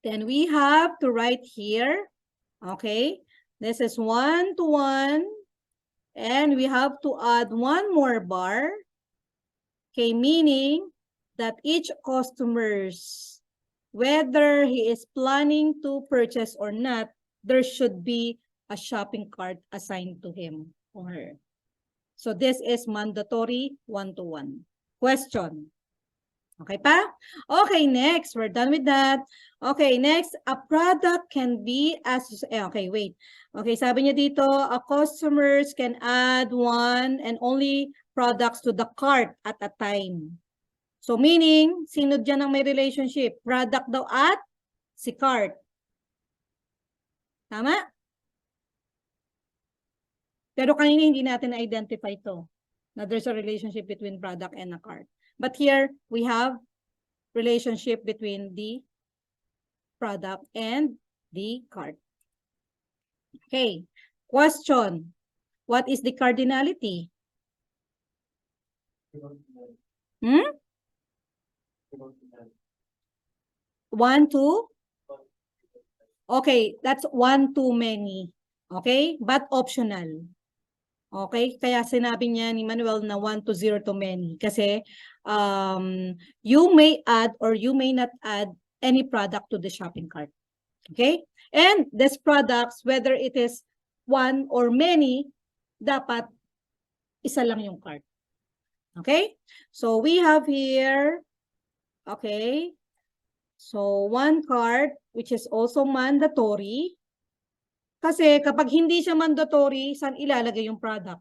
then we have to write here, okay? This is 1-to-1, and we have to add one more bar, okay? Meaning that each customers, whether he is planning to purchase or not, there should be a shopping cart assigned to him or her. So this is mandatory 1-to-1. Question. Okay pa? Okay, next. We're done with that. Okay, next. A product can be okay, wait. Okay, sabi niya dito, a customers can add one and only products to the cart at a time. So meaning, sino dyan ang may relationship? Product daw at si cart. Tama? Pero kanina hindi natin na-identify ito, na there's a relationship between product and a cart. But here, we have relationship between the product and the cart. Okay. Question. What is the cardinality? 1 to? Okay, that's 1 too many. Okay? But optional. Okay? Kaya sinabi niya ni Manuel na 1-0 too many. Kasi you may add or you may not add any product to the shopping cart. Okay? And these products, whether it is one or many, dapat isa lang yung cart. Okay? So we have here, okay, so one cart which is also mandatory. Kasi kapag hindi siya mandatory, saan ilalagay yung product?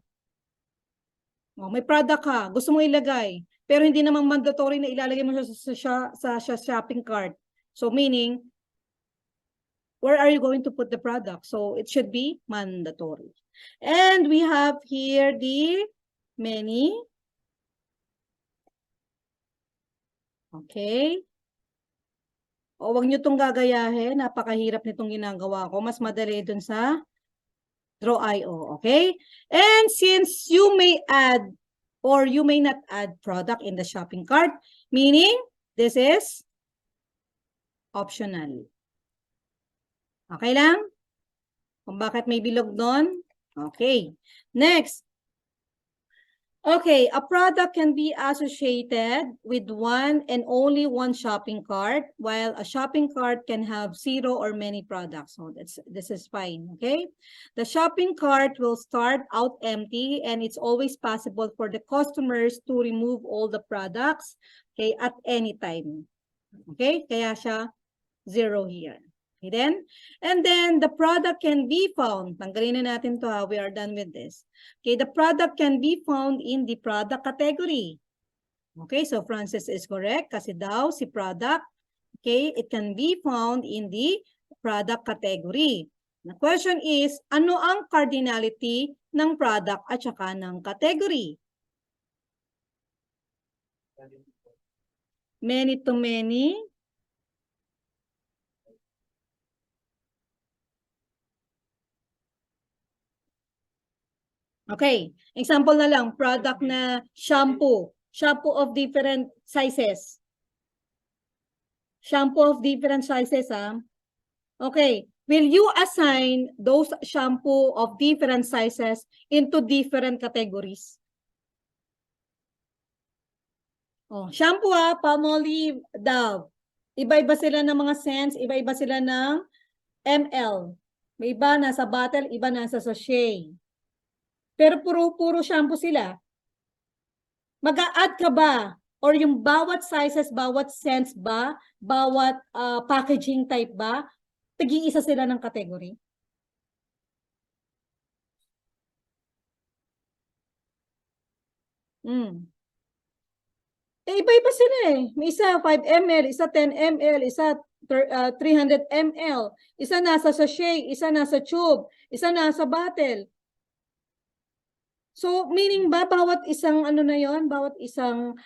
Oh, may product ka, gusto mo ilagay, pero hindi naman mandatory na ilalagay mo siya sa shopping cart. So meaning, where are you going to put the product? So it should be mandatory. And we have here the many. Okay. O wag nyo itong gagayahin. Napakahirap nitong ginagawa ko. Mas madali dun sa Draw.io. Okay? And since you may add or you may not add product in the shopping cart, meaning this is optional. Okay lang? Kung bakit may bilog doon? Okay. Next. Okay, a product can be associated with one and only one shopping cart, while a shopping cart can have 0 or many products. So this is fine, okay? The shopping cart will start out empty, and it's always possible for the customers to remove all the products, okay, at any time. Okay, kaya siya 0 here. Okay, and then the product can be found. Tanggalin na natin to, we are done with this. Okay, the product can be found in the product category. Okay, so Francis is correct kasi daw si product, okay, it can be found in the product category. The question is, ano ang cardinality ng product at saka ng category? Many to many. Okay, example na lang, product na shampoo. Shampoo of different sizes. Shampoo of different sizes, ha? Okay. Will you assign those shampoo of different sizes into different categories? Oh, shampoo Palmolive, Dove. Iba-iba sila ng mga scents, iba-iba sila ng ml. May iba nasa bottle, iba nasa sachet. Pero puro shampoo sila. Mag-a-add ka ba? Or yung bawat sizes, bawat scents ba, bawat packaging type ba, tagi-isa sila ng category? Mm. Iba-iba sila eh. May isa 5 ml, isa 10 ml, isa 300 ml, isa nasa sachet, isa nasa tube, isa nasa bottle. So, meaning ba bawat isang ano na yon, bawat isang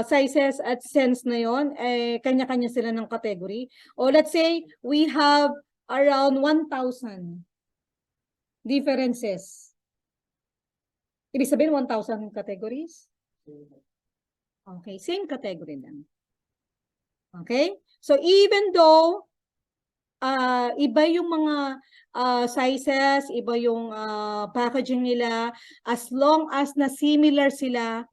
sizes at scents na yon, eh, kanya-kanya sila ng category? O let's say, we have around 1,000 differences. Ibig sabihin, 1,000 categories? Okay, same category lang. Okay? So, even though iba yung mga sizes, iba yung packaging nila, as long as na similar sila,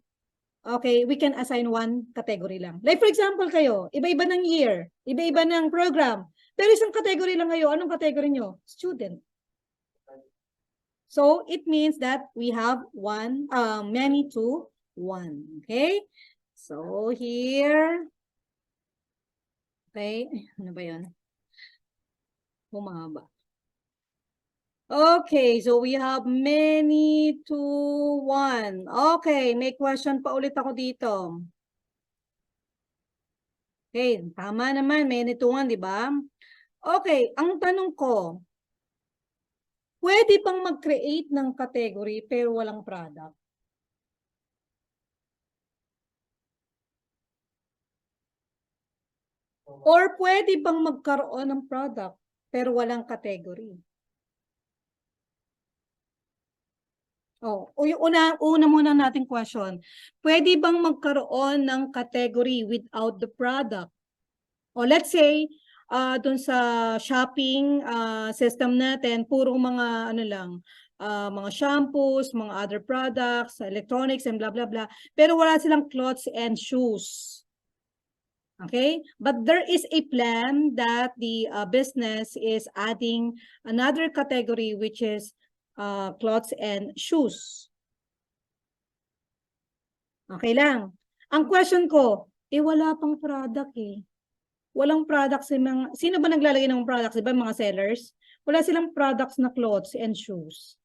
okay, we can assign one category lang. Like for example kayo, iba-iba ng year, iba-iba ng program, pero isang category lang kayo. Anong category nyo? Student. So, it means that we have many to one. Okay? So, here, okay, ano ba yun? Humaba. Okay, so we have many to one. Okay, may question pa ulit ako dito. Okay, tama naman, many to one, di ba? Okay, ang tanong ko, pwede bang mag-create ng category pero walang product? Or pwede bang magkaroon ng product pero walang category? O yung una muna nating question. Pwede bang magkaroon ng category without the product? O let's say, dun sa shopping system natin, puro mga ano lang, mga shampoos, mga other products, electronics, and blah, blah, blah. Pero wala silang clothes and shoes. Okay? But there is a plan that the business is adding another category, which is clothes and shoes. Okay lang. Ang question ko, wala pang product eh. Walang products yung mga, sino ba naglalagay ng products? Diba mga sellers? Wala silang products na clothes and shoes.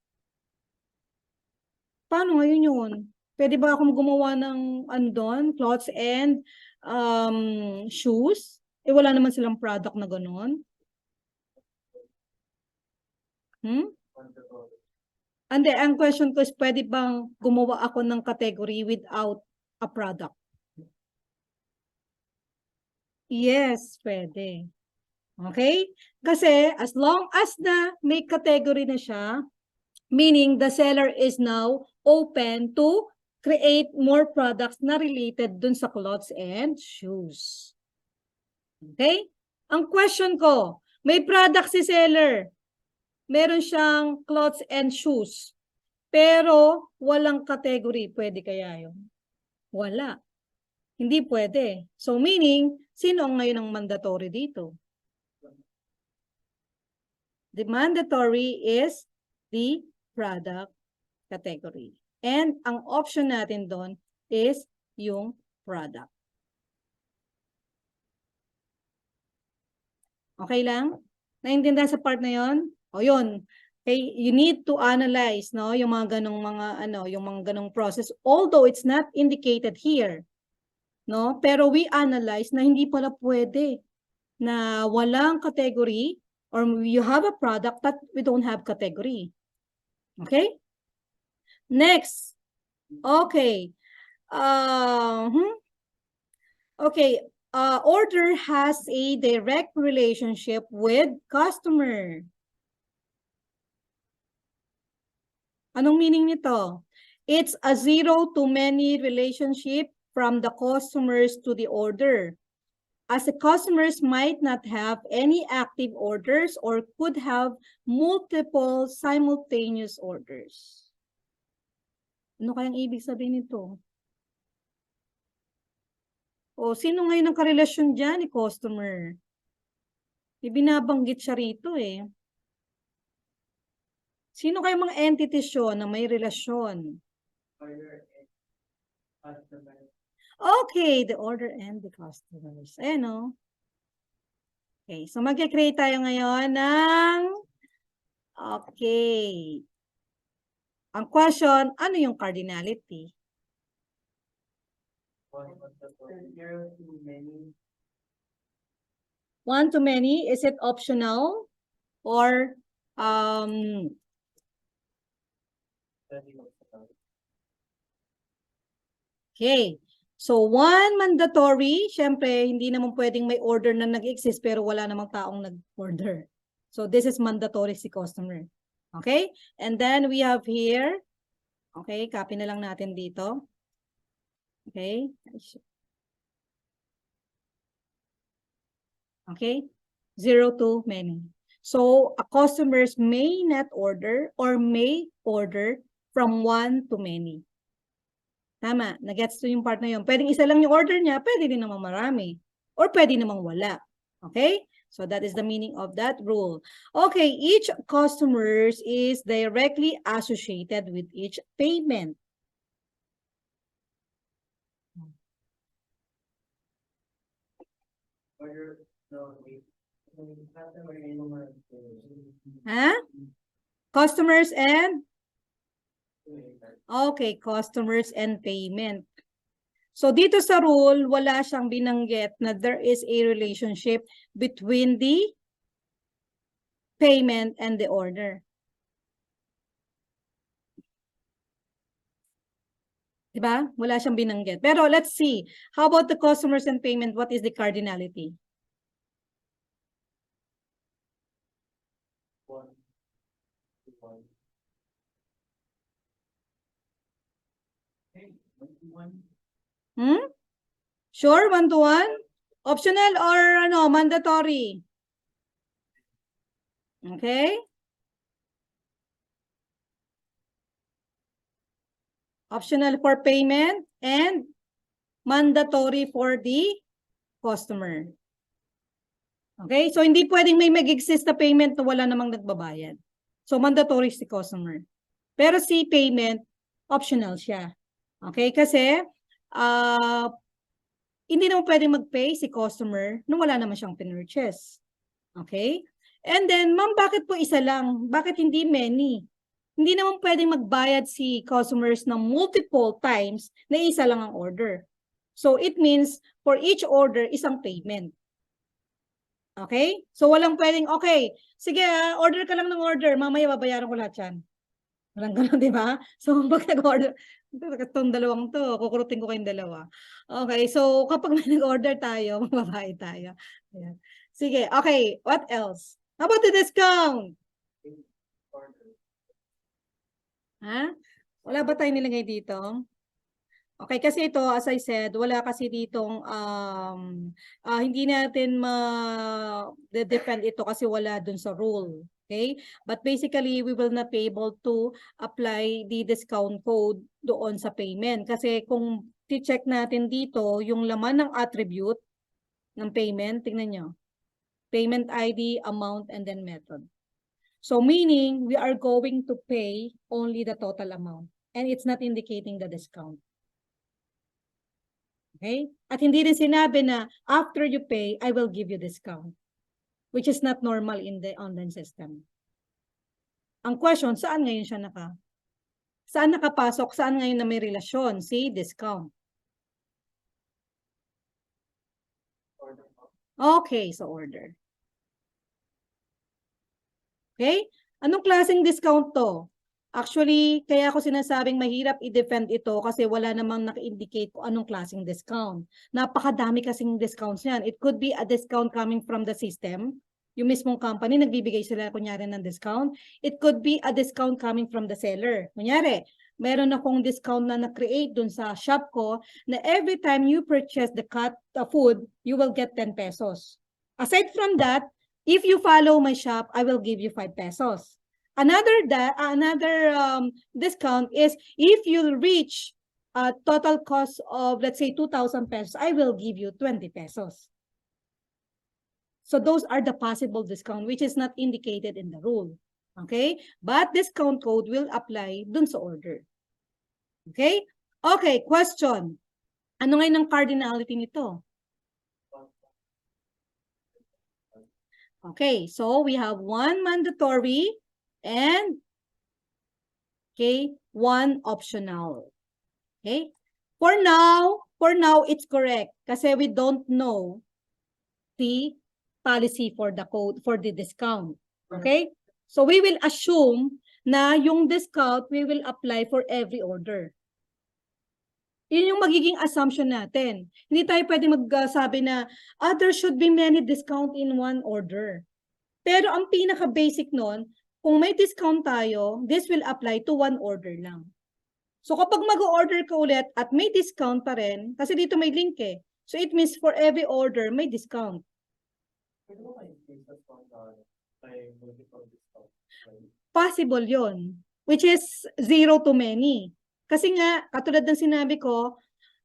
Paano ngayon yun? Pwede ba akong gumawa ng andon, clothes and shoes? Wala naman silang product na gano'n. Ande, ang question ko is, pwede bang gumawa ako ng category without a product? Yes, pwede. Okay? Kasi as long as na may category na siya, meaning the seller is now open to create more products na related dun sa clothes and shoes. Okay? Ang question ko, may product si seller. Meron siyang clothes and shoes. Pero walang category. Pwede kaya yun? Wala. Hindi pwede. So meaning, sino ang ngayon ang mandatory dito? The mandatory is the product category. And ang option natin doon is yung product. Okay lang? Naintindihan sa part na yon? O yun. Okay, you need to analyze, no, yung mga ganong mga yung mga ganong process, although it's not indicated here, no, pero we analyze na hindi pala pwede na walang category, or you have a product but we don't have category. Okay? Next. Okay. Okay. Order has a direct relationship with customer. Anong meaning nito? It's a zero to many relationship from the customers to the order. as the customers might not have any active orders or could have multiple simultaneous orders. Ano kayang ibig sabihin nito? O, sino ngayon ang karelasyon dyan ni customer? Ibinabanggit siya rito eh. Sino kayang mga entities yun na may relasyon? Okay, the order and the customers. Ayan o. Okay, so mag-create tayo ngayon ng... Okay. Ang question, ano yung cardinality? One to many, is it optional? Or okay. So, one mandatory, syempre, hindi naman pwedeng may order na nag-exist pero wala namang taong nag-order. So, this is mandatory si customer. Okay? And then, we have here, okay, copy na lang natin dito. Okay? Okay? 0 to many. So, customers may not order or may order from 1 to many. Tama, nag-gets to yung part na yun. Pwedeng isa lang yung order niya, pwede din namang marami. Or pwede namang wala. Okay? So that is the meaning of that rule. Okay, each customer is directly associated with each payment. Huh? Customers and? Okay, customers and payment. So dito sa rule, wala siyang binanggit na there is a relationship between the payment and the order. Diba? Wala siyang binanggit. Pero let's see. How about the customers and payment? What is the cardinality? Sure, 1 to 1? Optional or ano, mandatory? Okay. Optional for payment and mandatory for the customer. Okay, so hindi pwedeng may mag-exist na payment na wala namang nagbabayad. So mandatory si customer. Pero si payment, optional siya. Okay, kasi hindi naman pwedeng mag-pay si customer nung wala naman siyang pinurchase. Okay? And then, ma'am, bakit po isa lang? Bakit hindi many? Hindi naman pwedeng magbayad si customers ng multiple times na isa lang ang order. So, it means for each order, isang payment. Okay? So, walang pwedeng, okay, sige, order ka lang ng order, mamaya babayaran ko lahat yan. Walang gano'n, di ba? So, pag nag-order, itong dalawang to, kukurutin ko kayong dalawa. Okay, so kapag may nag-order tayo, mababayad tayo. Ayan. Sige, okay, what else? How about the discount? Ha? Wala ba tayong nilagay dito? Okay, kasi ito, as I said, wala kasi ditong, hindi natin ma-depend ito kasi wala dun sa rule. Okay? But basically, we will not be able to apply the discount code doon sa payment. Kasi kung i-check natin dito, yung laman ng attribute ng payment, tingnan nyo. Payment ID, amount, and then method. So meaning, we are going to pay only the total amount. And it's not indicating the discount. Okay? At hindi rin sinabi na after you pay, I will give you discount. Which is not normal in the online system. Ang question, saan ngayon siya saan nakapasok? Saan ngayon na may relasyon? Si discount. Okay, so order. Okay? Anong klaseng discount to? Actually, kaya ako sinasabing mahirap i-defend ito kasi wala namang naka-indicate kung anong klaseng discount. Napakadami kasing discounts yan. It could be a discount coming from the system. Yung mismong company, nagbibigay sila kunyari ng discount. It could be a discount coming from the seller. Kunyari, meron akong discount na na-create dun sa shop ko na every time you purchase the food, you will get 10 pesos. Aside from that, if you follow my shop, I will give you 5 pesos. Another discount is if you reach a total cost of, let's say, 2,000 pesos, I will give you 20 pesos. So those are the possible discount which is not indicated in the rule. Okay? But discount code will apply dun sa order. Okay? Okay, question. Ano ngayon ang cardinality nito? Okay, so we have one mandatory and one optional. Okay? For now it's correct kasi we don't know the policy for the code for the discount. Okay? So we will assume na yung discount we will apply for every order. Yun yung magiging assumption natin. Hindi tayo pwede magsabi na there should be many discount in one order. Pero ang pinaka-basic nun, kung may discount tayo, this will apply to one order lang. So kapag mag-order ka ulit at may discount pa rin, kasi dito may link eh. So it means for every order, may discount. Possible yon, which is 0 to many. Kasi nga, katulad ng sinabi ko,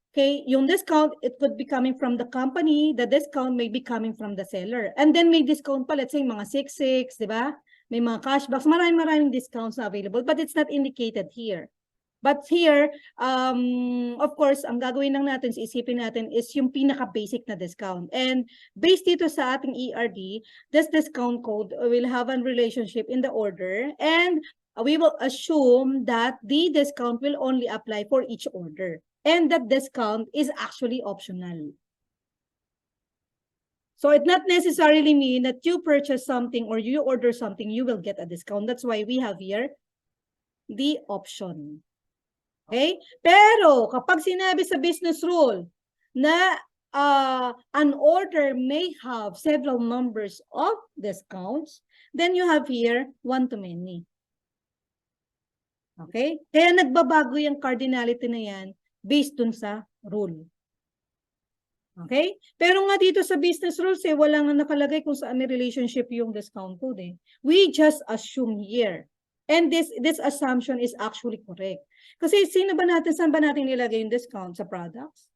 okay, yung discount, it could be coming from the company, the discount may be coming from the seller. And then may discount pa, let's say mga 6/6, di ba? May mga cashbacks, maraming discounts na available, but it's not indicated here. But here, of course, ang gagawin lang natin, isipin natin is yung pinaka-basic na discount. And based dito sa ating ERD, this discount code will have a relationship in the order and we will assume that the discount will only apply for each order. And that discount is actually optional. So it not necessarily mean that you purchase something or you order something, you will get a discount. That's why we have here the option. Okay? Pero kapag sinabi sa business rule na an order may have several numbers of discounts, then you have here one to many. Okay? Kaya nagbabago yung cardinality na yan based dun sa rule. Okay? Pero nga dito sa business rules, wala nga nakalagay kung saan may relationship yung discount code eh. We just assume here. And this assumption is actually correct. Kasi saan ba natin nilagay yung discount sa products?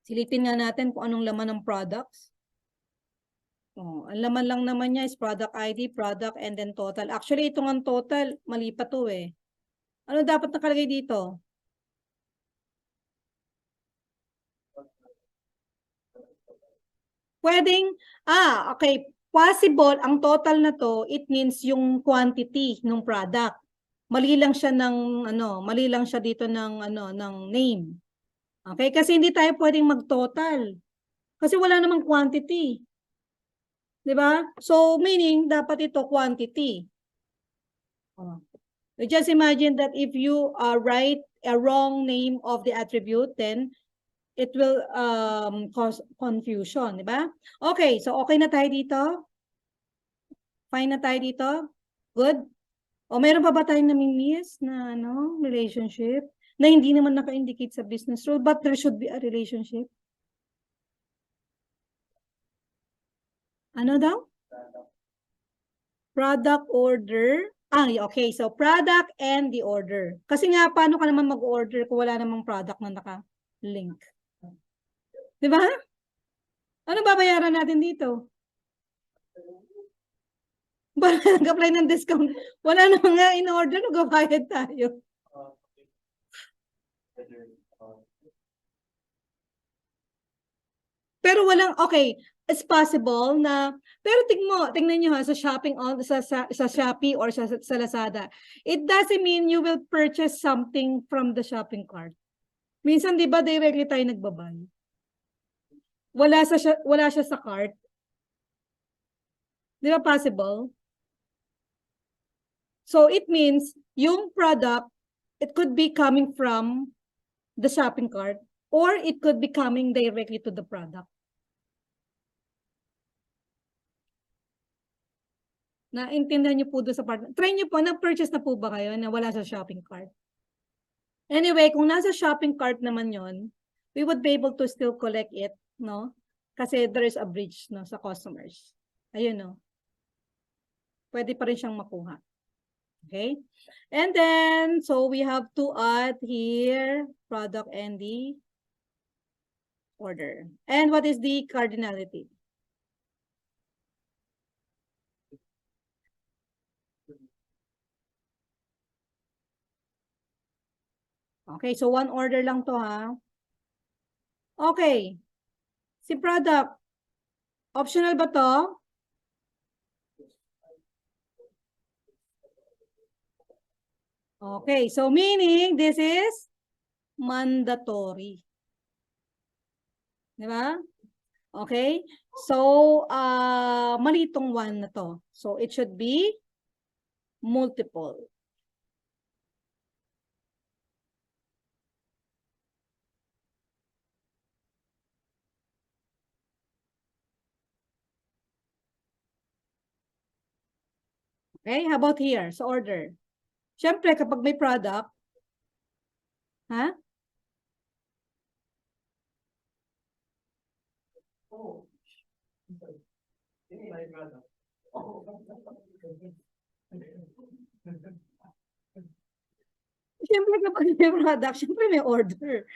Silipin nga natin kung anong laman ng products. Oh, ang laman lang naman niya is product ID, product, and then total. Actually, itong ang total, mali pa to eh. Ano dapat nakalagay dito? Pwedeng, okay. Possible, ang total na to, it means yung quantity ng product. Mali lang siya ng, mali lang siya dito ng, ng name. Okay? Kasi hindi tayo pwedeng mag-total. Kasi wala namang quantity. Diba? So, meaning, dapat ito quantity. Just imagine that if you write a wrong name of the attribute, then it will cause confusion, di ba? Okay, so okay na tayo dito? Fine na tayo dito? Good? O meron pa ba tayong namimiss na relationship na hindi naman naka-indicate sa business rule but there should be a relationship? Ano daw? Product order. Okay. So product and the order. Kasi nga, paano ka naman mag-order kung wala namang product na naka-link? Di ba? Ano babayaran natin dito? Para nag-apply ng discount. Wala na nga in-order, nag-bayad tayo. Pero walang, okay, it's possible na, pero tingnan nyo ha, sa shopping, sa Shopee or sa Lazada, it doesn't mean you will purchase something from the shopping cart. Minsan, di ba, directly tayo nagbabay? Wala siya sa cart. Di ba possible? So, it means, yung product, it could be coming from the shopping cart or it could be coming directly to the product. Naintindihan niyo po doon sa part. Try niyo po, na-purchase na po ba kayo na wala sa shopping cart? Anyway, kung nasa shopping cart naman yon, we would be able to still collect it, no? Kasi there is a bridge, no, sa customers. Ayun, no? Pwede pa rin siyang makuha. Okay? And then, so we have to add here product and the order. And what is the cardinality? Okay, so one order lang to, ha? Okay. Si product, optional ba to? Okay, so meaning this is mandatory. Di ba? Okay? So, mali itong one na to. So, it should be multiple. Okay? How about here? So, order. Siyempre, kapag may product, ha? Oh. Siyempre kapag may product, siyempre may order.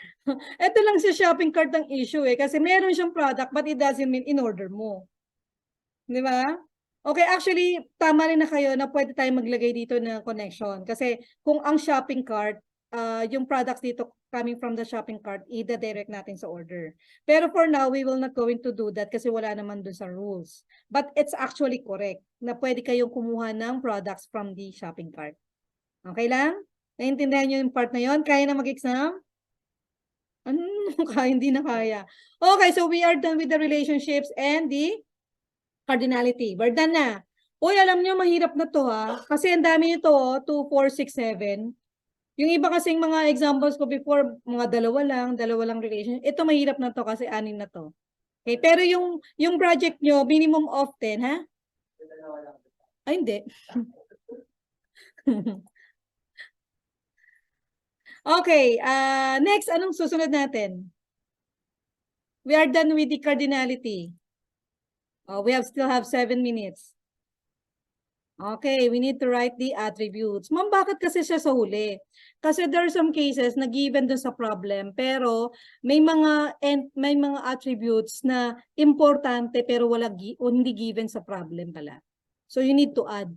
Ito lang sa shopping cart ang issue kasi meron siyang product but it doesn't mean in order mo. Di ba? Okay, actually, tama rin na kayo na pwede tayong maglagay dito ng connection. Kasi kung ang shopping cart, yung products dito coming from the shopping cart, i-direct natin sa order. Pero for now, we will not going to do that kasi wala naman dun sa rules. But it's actually correct na pwede kayong kumuha ng products from the shopping cart. Okay lang? Naintindihan nyo yung part na yon? Kaya na mag-exam? Ano? Kaya, hindi na kaya. Okay, so we are done with the relationships and the cardinality. We're done na. Uy, alam nyo, mahirap na to ha. Kasi ang dami nito, 2, 4, 6, 7. Yung iba kasing mga examples ko before, mga dalawa lang relation. Ito mahirap na to kasi 6 na to. Okay, pero yung project nyo, minimum of 10, ha? Ay, hindi. Okay, next, anong susunod natin? We are done with the cardinality. We still have 7 minutes. Okay, we need to write the attributes. Ma'am, bakit kasi siya sa huli? Kasi there are some cases na given dun sa problem, pero may mga attributes na importante pero hindi given sa problem pala. So you need to add.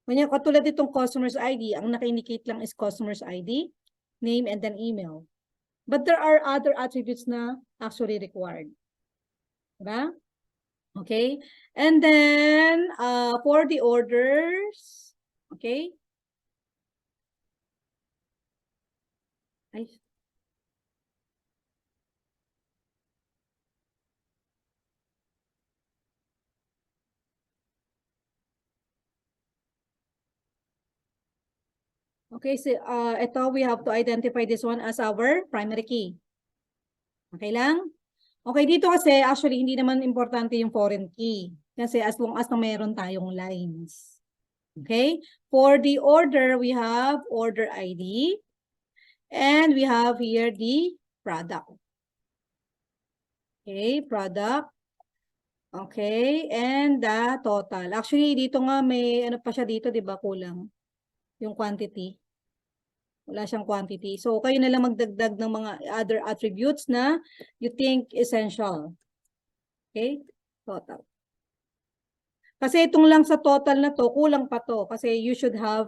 Kanya katulad itong customer's ID, ang naka-indicate lang is customer's ID, name, and then email. But there are other attributes na actually required. Diba? Okay, and then for the orders, okay. Okay, so ito we have to identify this one as our primary key. Okay lang? Okay, dito kasi actually hindi naman importante yung foreign key. Kasi as long as na meron tayong lines. Okay? For the order, we have order ID. And we have here the product. Okay, product. Okay, and the total. Actually, dito nga may ano pa siya dito, 'di ba, kulang yung quantity. Wala siyang quantity. So, kayo na lang magdagdag ng mga other attributes na you think essential. Okay? Total. Kasi itong lang sa total na to, kulang pa to. Kasi you should have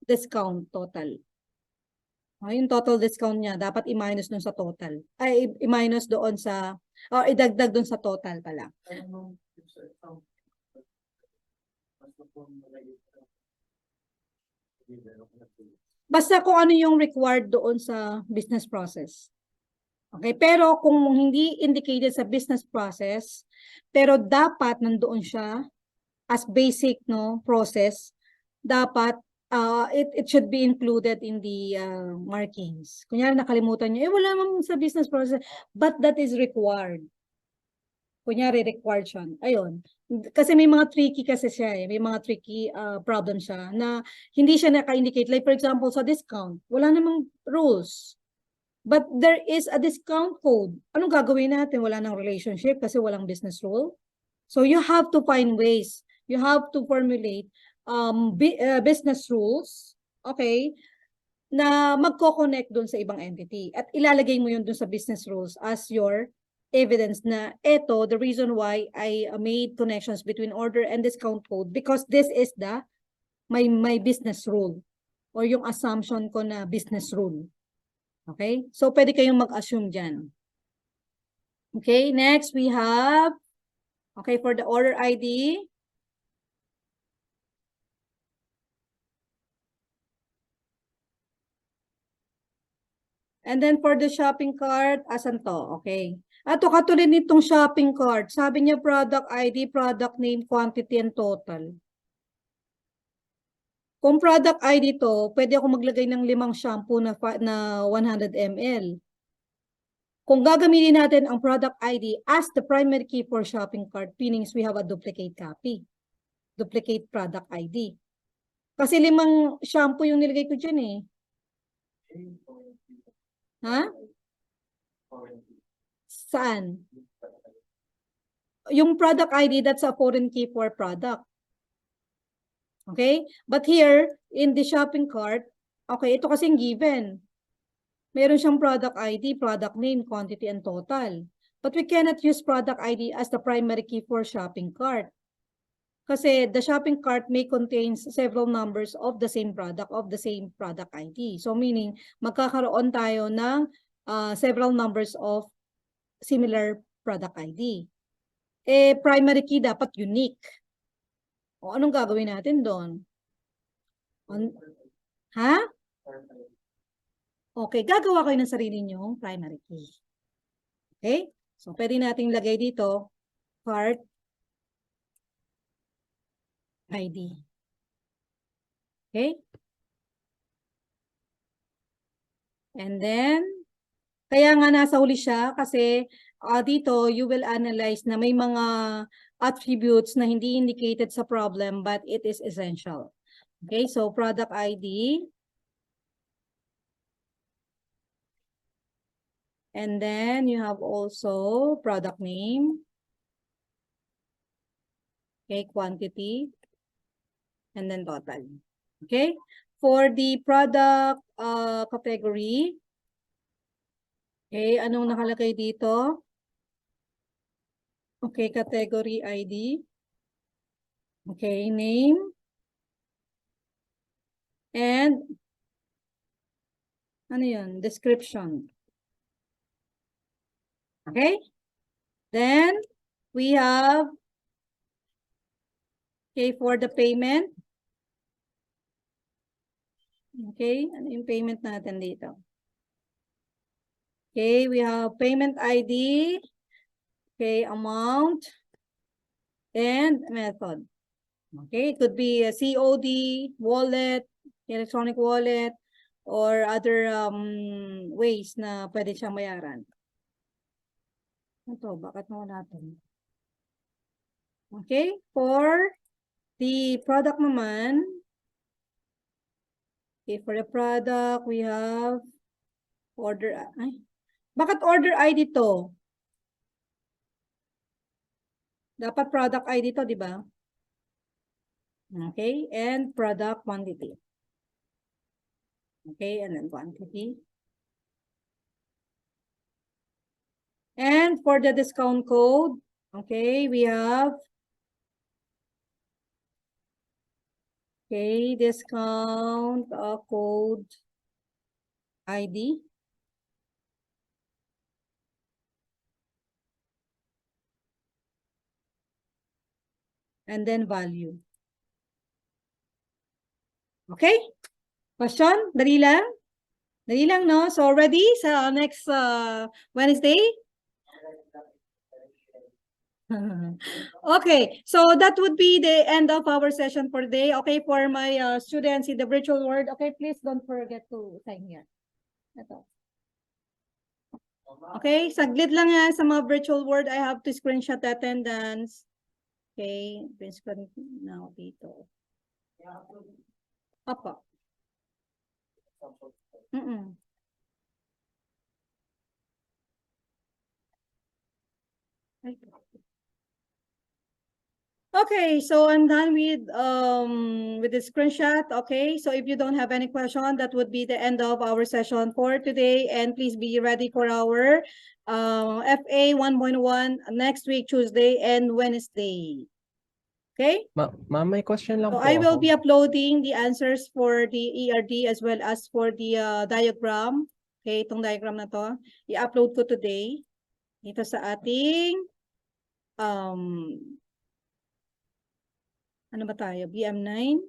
discount total. Yung total discount niya, dapat i-minus dun sa total. Ay, i-minus doon sa, o idagdag dun sa total pala. Basta kung ano yung required doon sa business process. Okay, pero kung hindi indicated sa business process, pero dapat nandoon siya as basic no process, dapat it should be included in the markings. Kunyari nakalimutan niyo, wala naman sa business process, but that is required. Kunyari, required siya. Ayun. Kasi may mga tricky kasi siya eh. May mga tricky problem siya na hindi siya naka-indicate. Like for example, sa discount, wala namang rules. But there is a discount code. Anong gagawin natin? Wala nang relationship kasi walang business rule. So you have to find ways. You have to formulate business rules, okay, na magko-connect dun sa ibang entity. At ilalagay mo yun dun sa business rules as your evidence na eto, the reason why I made connections between order and discount code because this is the my business rule or yung assumption ko na business rule. Okay? So, pwede kayong mag-assume dyan. Okay, next we have, okay, for the order ID, and then for the shopping cart, asan to? Okay. Ato, katulad nitong shopping cart, sabi niya product ID, product name, quantity, and total. Kung product ID to, pwede ako maglagay ng 5 shampoo na 100 ml. Kung gagamitin natin ang product ID as the primary key for shopping cart, meaning we have a duplicate copy. Duplicate product ID. Kasi 5 shampoo yung nilagay ko dyan eh. Ha? Saan? Yung product ID, that's a foreign key for product. Okay? But here, in the shopping cart, okay, ito kasing given. Meron siyang product ID, product name, quantity, and total. But we cannot use product ID as the primary key for shopping cart. Kasi the shopping cart may contain several numbers of the same product, ID. So meaning, magkakaroon tayo ng several numbers of similar product ID. Eh, primary key dapat unique. O anong gagawin natin doon? Ha? Okay, gagawa kayo ng sarili nyong primary key. Okay? So, pwede nating lagay dito, cart ID. Okay? And then, kaya nga nasa huli siya kasi dito you will analyze na may mga attributes na hindi indicated sa problem but it is essential. Okay, so product ID. And then you have also product name. Okay, quantity. And then total. Okay, for the product category, okay, anong nakalagay dito? Okay, category ID. Okay, name. And ano yun? Description. Okay? Then, we have, okay, for the payment. Okay, ano yung payment natin dito? Okay, we have payment ID. Okay, amount. And method. Okay, it could be a COD, wallet, electronic wallet, or other ways na pwede siyang bayaran. Ito, bakit nawala ito? Okay, for the product naman, okay, for the product, we have order, bakit order ID to? Dapat product ID to, di ba? Okay, and product quantity. Okay, and then quantity. And for the discount code, okay, we have, okay, discount code ID. And then value. Okay? Question? Dali lang? Dali lang, no? So, ready sa next Wednesday? Okay, so that would be the end of our session for today. Okay, for my students in the virtual world, okay, please don't forget to sign here. Ito. Okay, saglit lang yan sa mga virtual world. I have to screenshot the attendance. Okay, screen now dito. Apa. Okay, so I'm done with the screenshot. Okay, so if you don't have any question, that would be the end of our session for today. And please be ready for our FA 1.1 next week, Tuesday and Wednesday. Okay? Ma'am, may question lang So po I will ako. be uploading the answers for the ERD as well as for the diagram. Okay, itong diagram na to. I-upload ko today dito sa ating ano ba tayo? BM9?